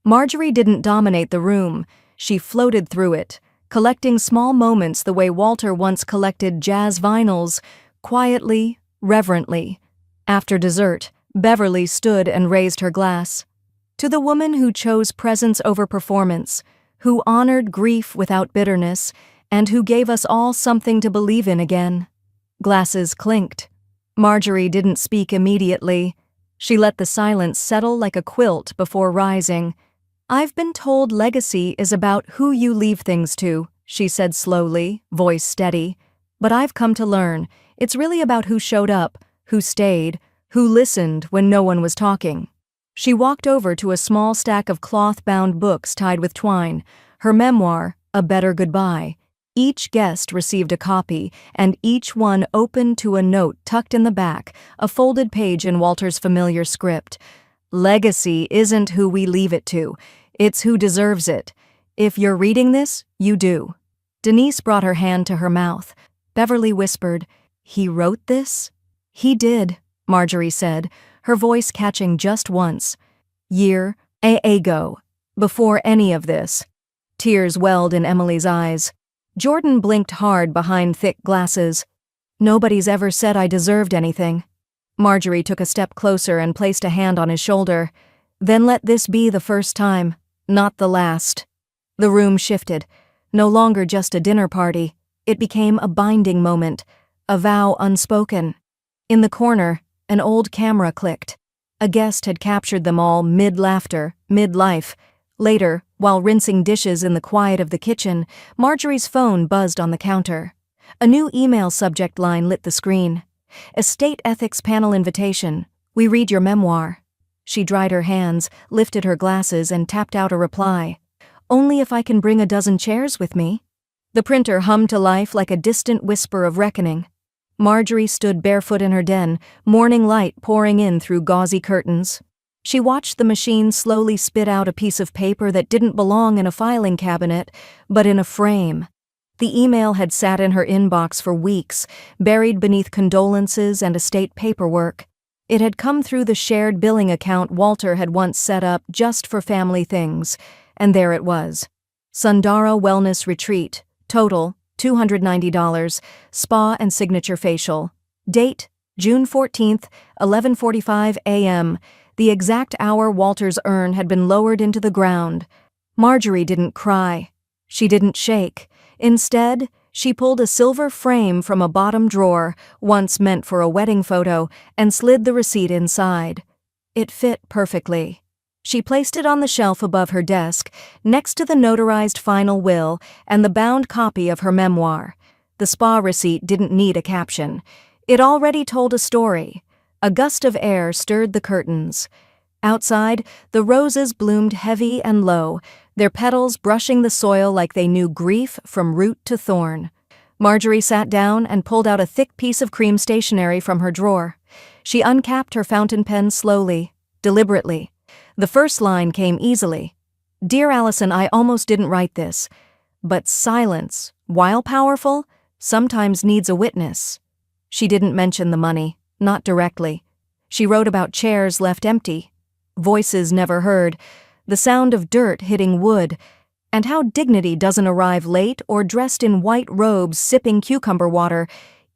Marjorie didn't dominate the room. She floated through it, collecting small moments the way Walter once collected jazz vinyls, quietly, reverently. After dessert, Beverly stood and raised her glass. "To the woman who chose presence over performance, who honored grief without bitterness, and who gave us all something to believe in again." Glasses clinked. Marjorie didn't speak immediately. She let the silence settle like a quilt before rising. "I've been told legacy is about who you leave things to," she said slowly, voice steady. "But I've come to learn, it's really about who showed up, who stayed, who listened when no one was talking." She walked over to a small stack of cloth-bound books tied with twine, her memoir, A Better Goodbye. Each guest received a copy, and each one opened to a note tucked in the back, a folded page in Walter's familiar script. "Legacy isn't who we leave it to. It's who deserves it. If you're reading this, you do." Denise brought her hand to her mouth. Beverly whispered, "He wrote this?" "He did," Marjorie said, her voice catching just once. "Year ago, before any of this." Tears welled in Emily's eyes. Jordan blinked hard behind thick glasses. Nobody's ever said I deserved anything. Marjorie took a step closer and placed a hand on his shoulder. Then let this be the first time, not the last. The room shifted. No longer just a dinner party. It became a binding moment, a vow unspoken. In the corner, an old camera clicked. A guest had captured them all mid-laughter, mid-life. Later, while rinsing dishes in the quiet of the kitchen, Marjorie's phone buzzed on the counter. A new email subject line lit the screen. Estate Ethics Panel Invitation. We read your memoir. She dried her hands, lifted her glasses, and tapped out a reply. Only if I can bring a dozen chairs with me. The printer hummed to life like a distant whisper of reckoning. Marjorie stood barefoot in her den, morning light pouring in through gauzy curtains. She watched the machine slowly spit out a piece of paper that didn't belong in a filing cabinet, but in a frame. The email had sat in her inbox for weeks, buried beneath condolences and estate paperwork. It had come through the shared billing account Walter had once set up just for family things, and there it was. Sundara Wellness Retreat, total, $290, spa and signature facial. Date, June 14th, 11:45 a.m., the exact hour Walter's urn had been lowered into the ground. Marjorie didn't cry. She didn't shake. Instead, she pulled a silver frame from a bottom drawer, once meant for a wedding photo, and slid the receipt inside. It fit perfectly. She placed it on the shelf above her desk, next to the notarized final will and the bound copy of her memoir. The spa receipt didn't need a caption. It already told a story. A gust of air stirred the curtains. Outside, the roses bloomed heavy and low, their petals brushing the soil like they knew grief from root to thorn. Marjorie sat down and pulled out a thick piece of cream stationery from her drawer. She uncapped her fountain pen slowly, deliberately. The first line came easily. Dear Allison, I almost didn't write this. But silence, while powerful, sometimes needs a witness. She didn't mention the money, not directly. She wrote about chairs left empty, voices never heard, the sound of dirt hitting wood, and how dignity doesn't arrive late or dressed in white robes sipping cucumber water.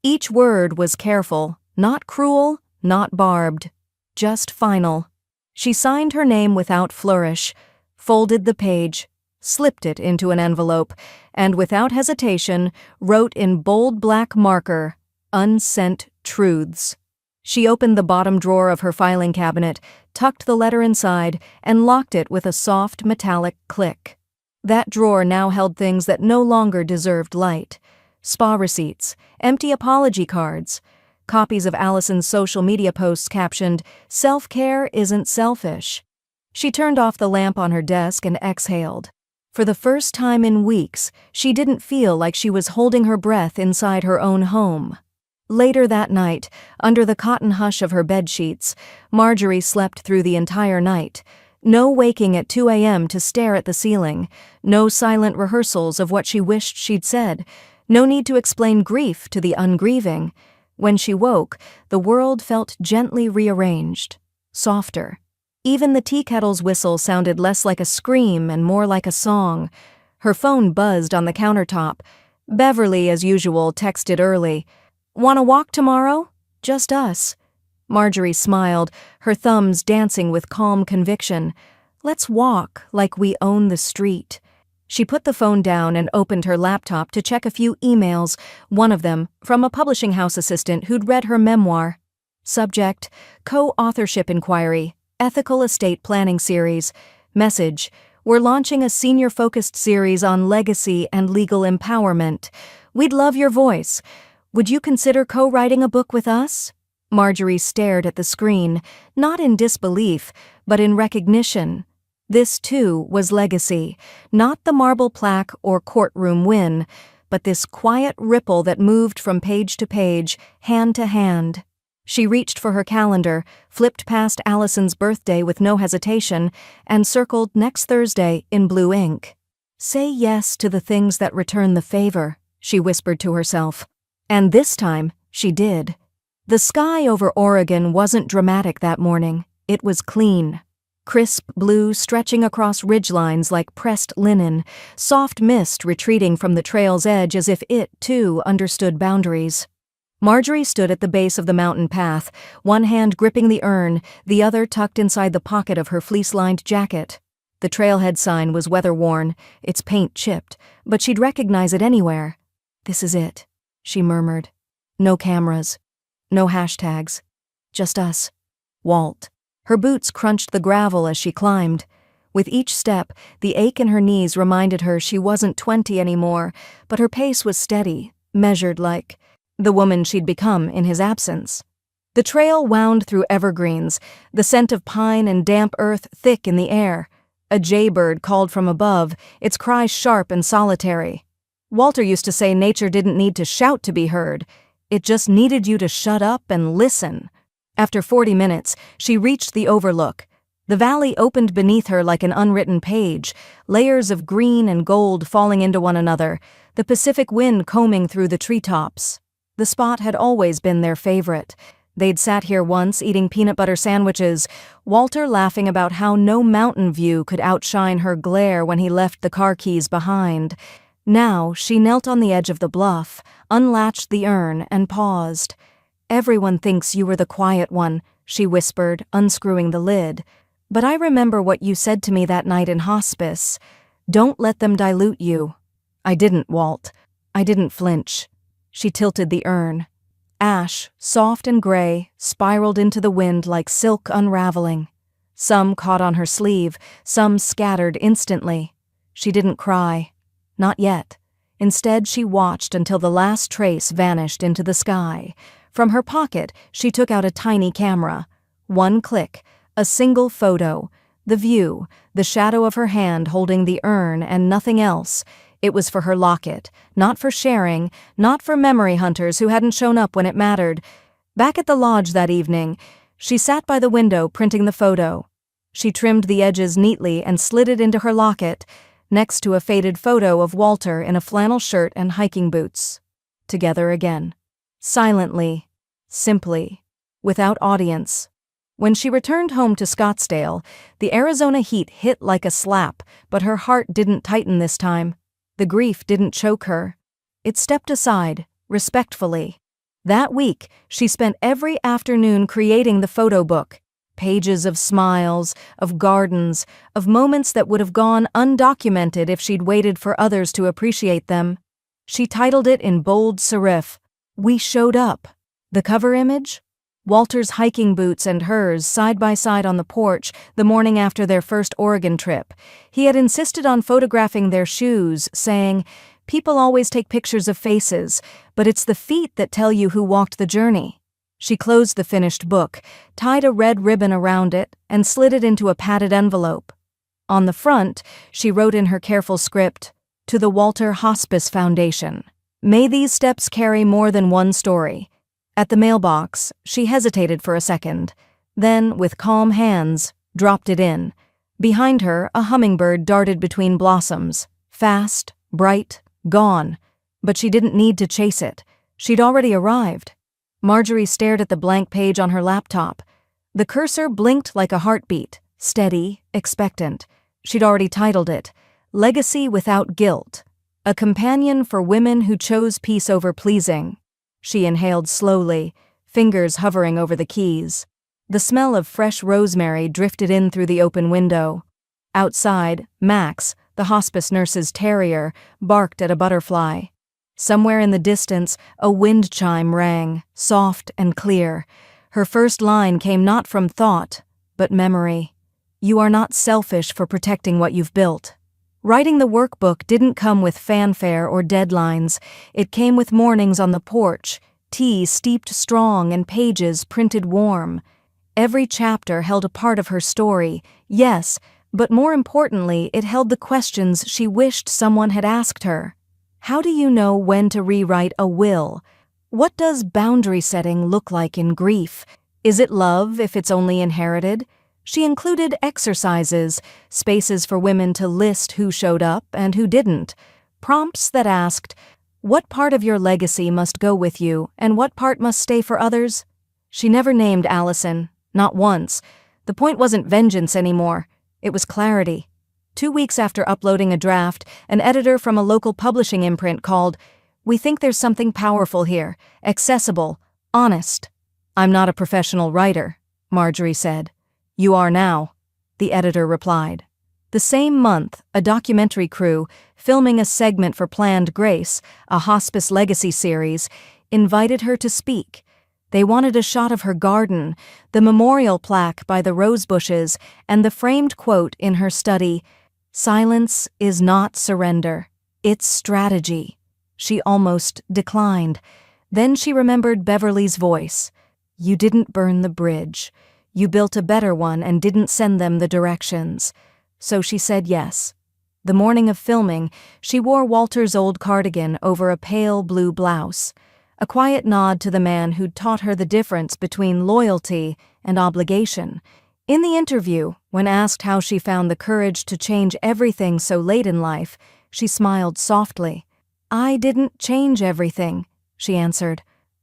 Each word was careful, not cruel, not barbed, just final. She signed her name without flourish, folded the page, slipped it into an envelope, and without hesitation wrote in bold black marker, "Unsent Truths." She opened the bottom drawer of her filing cabinet, tucked the letter inside, and locked it with a soft metallic click. That drawer now held things that no longer deserved light. Spa receipts, empty apology cards, copies of Allison's social media posts captioned, "Self-care isn't selfish." She turned off the lamp on her desk and exhaled. For the first time in weeks, she didn't feel like she was holding her breath inside her own home. Later that night, under the cotton hush of her bedsheets, Marjorie slept through the entire night. No waking at 2 a.m. to stare at the ceiling, no silent rehearsals of what she wished she'd said, no need to explain grief to the ungrieving. When she woke, the world felt gently rearranged, softer. Even the tea kettle's whistle sounded less like a scream and more like a song. Her phone buzzed on the countertop. Beverly, as usual, texted early. "Want to walk tomorrow? Just us." Marjorie smiled, her thumbs dancing with calm conviction. Let's walk like we own the street. She put the phone down and opened her laptop to check a few emails, one of them from a publishing house assistant who'd read her memoir. Subject, co-authorship inquiry, ethical estate planning series. Message, we're launching a senior-focused series on legacy and legal empowerment. We'd love your voice. Would you consider co-writing a book with us? Marjorie stared at the screen, not in disbelief, but in recognition. This, too, was legacy, not the marble plaque or courtroom win, but this quiet ripple that moved from page to page, hand to hand. She reached for her calendar, flipped past Allison's birthday with no hesitation, and circled next Thursday in blue ink. Say yes to the things that return the favor, she whispered to herself. And this time, she did. The sky over Oregon wasn't dramatic that morning. It was clean. crisp blue stretching across ridgelines like pressed linen, soft mist retreating from the trail's edge as if it, too, understood boundaries. Marjorie stood at the base of the mountain path, one hand gripping the urn, the other tucked inside the pocket of her fleece-lined jacket. The trailhead sign was weather-worn, its paint chipped, but she'd recognize it anywhere. "This is it," she murmured. "No cameras. No hashtags. Just us. Walt." Her boots crunched the gravel as she climbed. With each step, the ache in her knees reminded her she wasn't 20 anymore, but her pace was steady, measured like the woman she'd become in his absence. The trail wound through evergreens, the scent of pine and damp earth thick in the air. A jaybird called from above, its cry sharp and solitary. Walter used to say nature didn't need to shout to be heard. It just needed you to shut up and listen. After 40 minutes, she reached the overlook. The valley opened beneath her like an unwritten page, layers of green and gold falling into one another, the Pacific wind combing through the treetops. The spot had always been their favorite. They'd sat here once eating peanut butter sandwiches, Walter laughing about how no mountain view could outshine her glare when he left the car keys behind. Now she knelt on the edge of the bluff, unlatched the urn, and paused. "Everyone thinks you were the quiet one," she whispered, unscrewing the lid. "But I remember what you said to me that night in hospice. Don't let them dilute you." "I didn't, Walt. I didn't flinch." She tilted the urn. Ash, soft and gray, spiraled into the wind like silk unraveling. Some caught on her sleeve, some scattered instantly. She didn't cry. Not yet. Instead, she watched until the last trace vanished into the sky. From her pocket, she took out a tiny camera. One click, a single photo. The view, the shadow of her hand holding the urn and nothing else. It was for her locket, not for sharing, not for memory hunters who hadn't shown up when it mattered. Back at the lodge that evening, she sat by the window printing the photo. She trimmed the edges neatly and slid it into her locket, next to a faded photo of Walter in a flannel shirt and hiking boots. Together again. Silently. Simply. Without audience. When she returned home to Scottsdale, the Arizona heat hit like a slap, but her heart didn't tighten this time. The grief didn't choke her. It stepped aside, respectfully. That week, she spent every afternoon creating the photo book. Pages of smiles, of gardens, of moments that would have gone undocumented if she'd waited for others to appreciate them. She titled it in bold serif, "We Showed Up." The cover image? Walter's hiking boots and hers side by side on the porch the morning after their first Oregon trip. He had insisted on photographing their shoes, saying, "People always take pictures of faces, but it's the feet that tell you who walked the journey." She closed the finished book, tied a red ribbon around it, and slid it into a padded envelope. On the front, she wrote in her careful script, "To the Walter Hospice Foundation. May these steps carry more than one story." At the mailbox, she hesitated for a second, then, with calm hands, dropped it in. Behind her, a hummingbird darted between blossoms, fast, bright, gone. But she didn't need to chase it. She'd already arrived. Marjorie stared at the blank page on her laptop. The cursor blinked like a heartbeat, steady, expectant. She'd already titled it, "Legacy Without Guilt. A Companion for Women Who Chose Peace Over Pleasing." She inhaled slowly, fingers hovering over the keys. The smell of fresh rosemary drifted in through the open window. Outside, Max, the hospice nurse's terrier, barked at a butterfly. Somewhere in the distance, a wind chime rang, soft and clear. Her first line came not from thought, but memory. "You are not selfish for protecting what you've built." Writing the workbook didn't come with fanfare or deadlines. It came with mornings on the porch, tea steeped strong and pages printed warm. Every chapter held a part of her story, yes, but more importantly, it held the questions she wished someone had asked her. How do you know when to rewrite a will? What does boundary setting look like in grief? Is it love if it's only inherited? She included exercises, spaces for women to list who showed up and who didn't, prompts that asked, what part of your legacy must go with you and what part must stay for others? She never named Allison, not once. The point wasn't vengeance anymore. It was clarity. 2 weeks after uploading a draft, an editor from a local publishing imprint called, "We think there's something powerful here, accessible, honest." "I'm not a professional writer," Marjorie said. "You are now," the editor replied. The same month, a documentary crew, filming a segment for Planned Grace, a hospice legacy series, invited her to speak. They wanted a shot of her garden, the memorial plaque by the rose bushes, and the framed quote in her study, "Silence is not surrender, it's strategy." She almost declined. Then she remembered Beverly's voice. "You didn't burn the bridge. You built a better one and didn't send them the directions." So she said yes. The morning of filming, she wore Walter's old cardigan over a pale blue blouse, a quiet nod to the man who'd taught her the difference between loyalty and obligation. In the interview, when asked how she found the courage to change everything so late in life, she smiled softly. "I didn't change everything," she answered.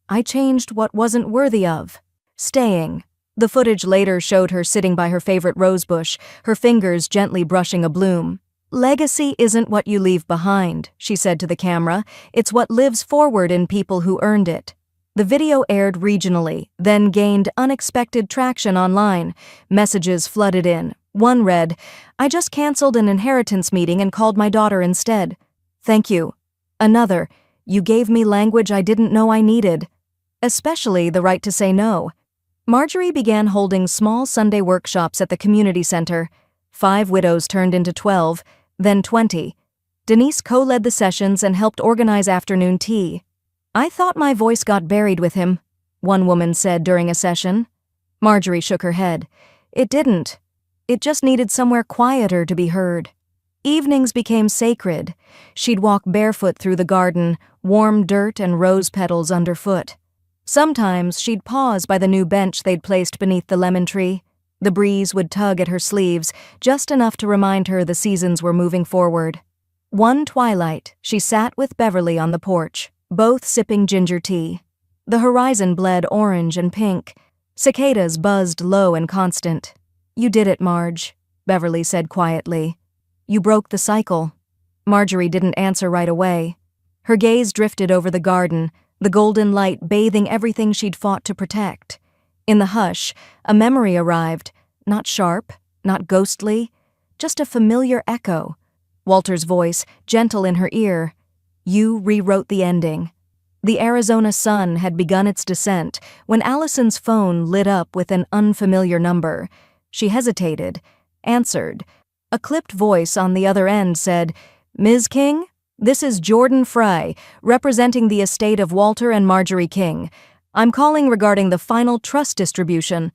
"I changed what wasn't worthy of staying." The footage later showed her sitting by her favorite rosebush, her fingers gently brushing a bloom. "Legacy isn't what you leave behind," she said to the camera. "It's what lives forward in people who earned it." The video aired regionally, then gained unexpected traction online. Messages flooded in. One read, "I just canceled an inheritance meeting and called my daughter instead. Thank you." Another, "You gave me language I didn't know I needed." Especially the right to say no. Marjorie began holding small Sunday workshops at the community center. 5 widows turned into 12, then 20. Denise co-led the sessions and helped organize afternoon tea. "I thought my voice got buried with him," one woman said during a session. Marjorie shook her head. "It didn't. It just needed somewhere quieter to be heard." Evenings became sacred. She'd walk barefoot through the garden, warm dirt and rose petals underfoot. Sometimes she'd pause by the new bench they'd placed beneath the lemon tree. The breeze would tug at her sleeves, just enough to remind her the seasons were moving forward. One twilight, she sat with Beverly on the porch, both sipping ginger tea. The horizon bled orange and pink. Cicadas buzzed low and constant. "You did it, Marge," Beverly said quietly. "You broke the cycle." Marjorie didn't answer right away. Her gaze drifted over the garden, the golden light bathing everything she'd fought to protect. In the hush, a memory arrived, not sharp, not ghostly, just a familiar echo. Walter's voice, gentle in her ear. "You rewrote the ending." The Arizona sun had begun its descent when Allison's phone lit up with an unfamiliar number. She hesitated, answered. A clipped voice on the other end said, "Ms. King? This is Jordan Fry, representing the estate of Walter and Marjorie King. I'm calling regarding the final trust distribution."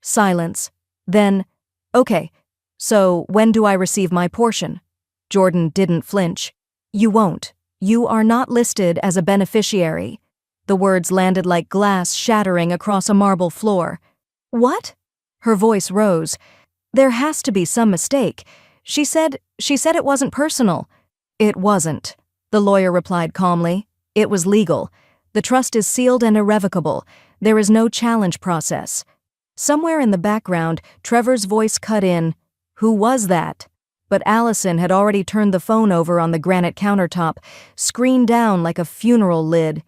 Silence. Then, "Okay, so when do I receive my portion?" Jordan didn't flinch. "You won't. You are not listed as a beneficiary." The words landed like glass shattering across a marble floor. "What?" Her voice rose. "There has to be some mistake. She said it wasn't personal." "It wasn't," the lawyer replied calmly. "It was legal. The trust is sealed and irrevocable. There is no challenge process." Somewhere in the background, Trevor's voice cut in, "Who was that?" But Allison had already turned the phone over on the granite countertop, screened down like a funeral lid.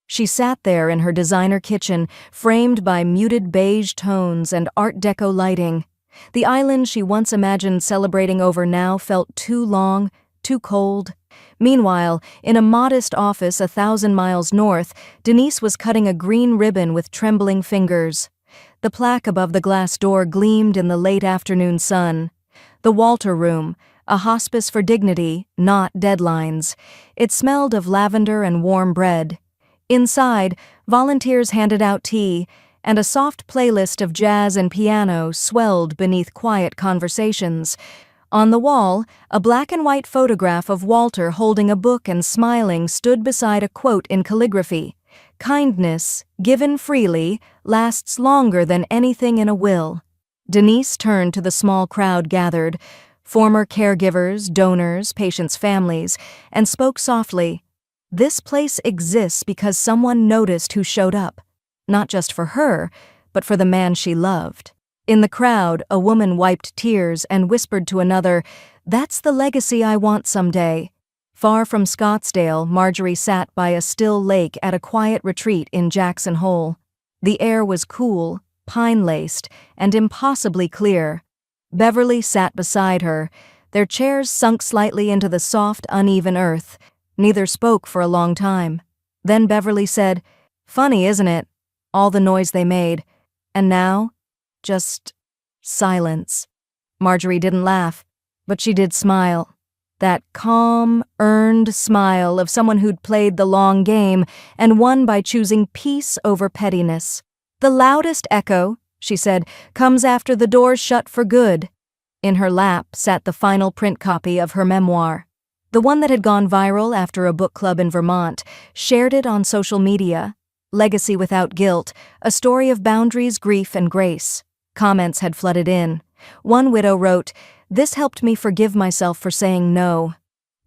She sat there in her designer kitchen, framed by muted beige tones and Art Deco lighting. The island she once imagined celebrating over now felt too long, too cold. Meanwhile, in a modest office 1,000 miles north, Denise was cutting a green ribbon with trembling fingers. The plaque above the glass door gleamed in the late afternoon sun. The Walter Room, a hospice for dignity, not deadlines. It smelled of lavender and warm bread. Inside, volunteers handed out tea, and a soft playlist of jazz and piano swelled beneath quiet conversations. On the wall, a black and white photograph of Walter holding a book and smiling stood beside a quote in calligraphy. "Kindness, given freely, lasts longer than anything in a will." Denise turned to the small crowd gathered, former caregivers, donors, patients' families, and spoke softly. "This place exists because someone noticed who showed up. Not just for her, but for the man she loved." In the crowd, a woman wiped tears and whispered to another, "That's the legacy I want someday." Far from Scottsdale, Marjorie sat by a still lake at a quiet retreat in Jackson Hole. The air was cool, pine-laced, and impossibly clear. Beverly sat beside her, their chairs sunk slightly into the soft, uneven earth. Neither spoke for a long time. Then Beverly said, "Funny, isn't it? All the noise they made. And now, just silence." Marjorie didn't laugh, but she did smile. That calm, earned smile of someone who'd played the long game and won by choosing peace over pettiness. "The loudest echo," she said, "comes after the door's shut for good." In her lap sat the final print copy of her memoir. The one that had gone viral after a book club in Vermont shared it on social media. Legacy Without Guilt, a story of boundaries, grief, and grace. Comments had flooded in. One widow wrote, "This helped me forgive myself for saying no."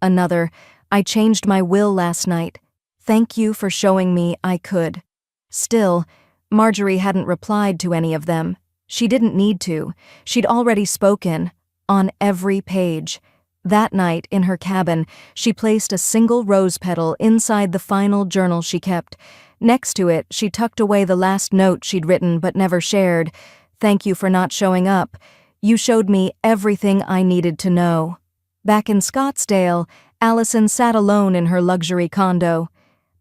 Another, "I changed my will last night. Thank you for showing me I could." Still, Marjorie hadn't replied to any of them. She didn't need to. She'd already spoken, on every page. That night, in her cabin, she placed a single rose petal inside the final journal she kept. Next to it, she tucked away the last note she'd written but never shared. "Thank you for not showing up. You showed me everything I needed to know." Back in Scottsdale, Allison sat alone in her luxury condo.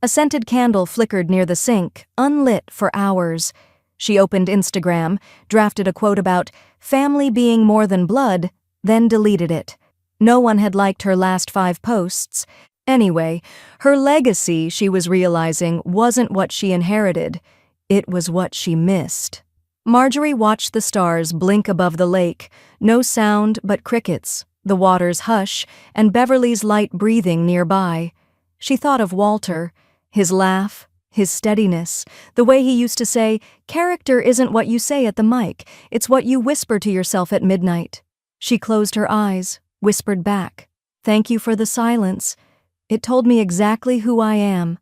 A scented candle flickered near the sink, unlit for hours. She opened Instagram, drafted a quote about family being more than blood, then deleted it. No one had liked her last 5 posts. Anyway, her legacy, she was realizing, wasn't what she inherited. It was what she missed. Marjorie watched the stars blink above the lake, no sound but crickets, the water's hush, and Beverly's light breathing nearby. She thought of Walter, his laugh, his steadiness, the way he used to say, "Character isn't what you say at the mic, it's what you whisper to yourself at midnight." She closed her eyes, whispered back, "Thank you for the silence. It told me exactly who I am."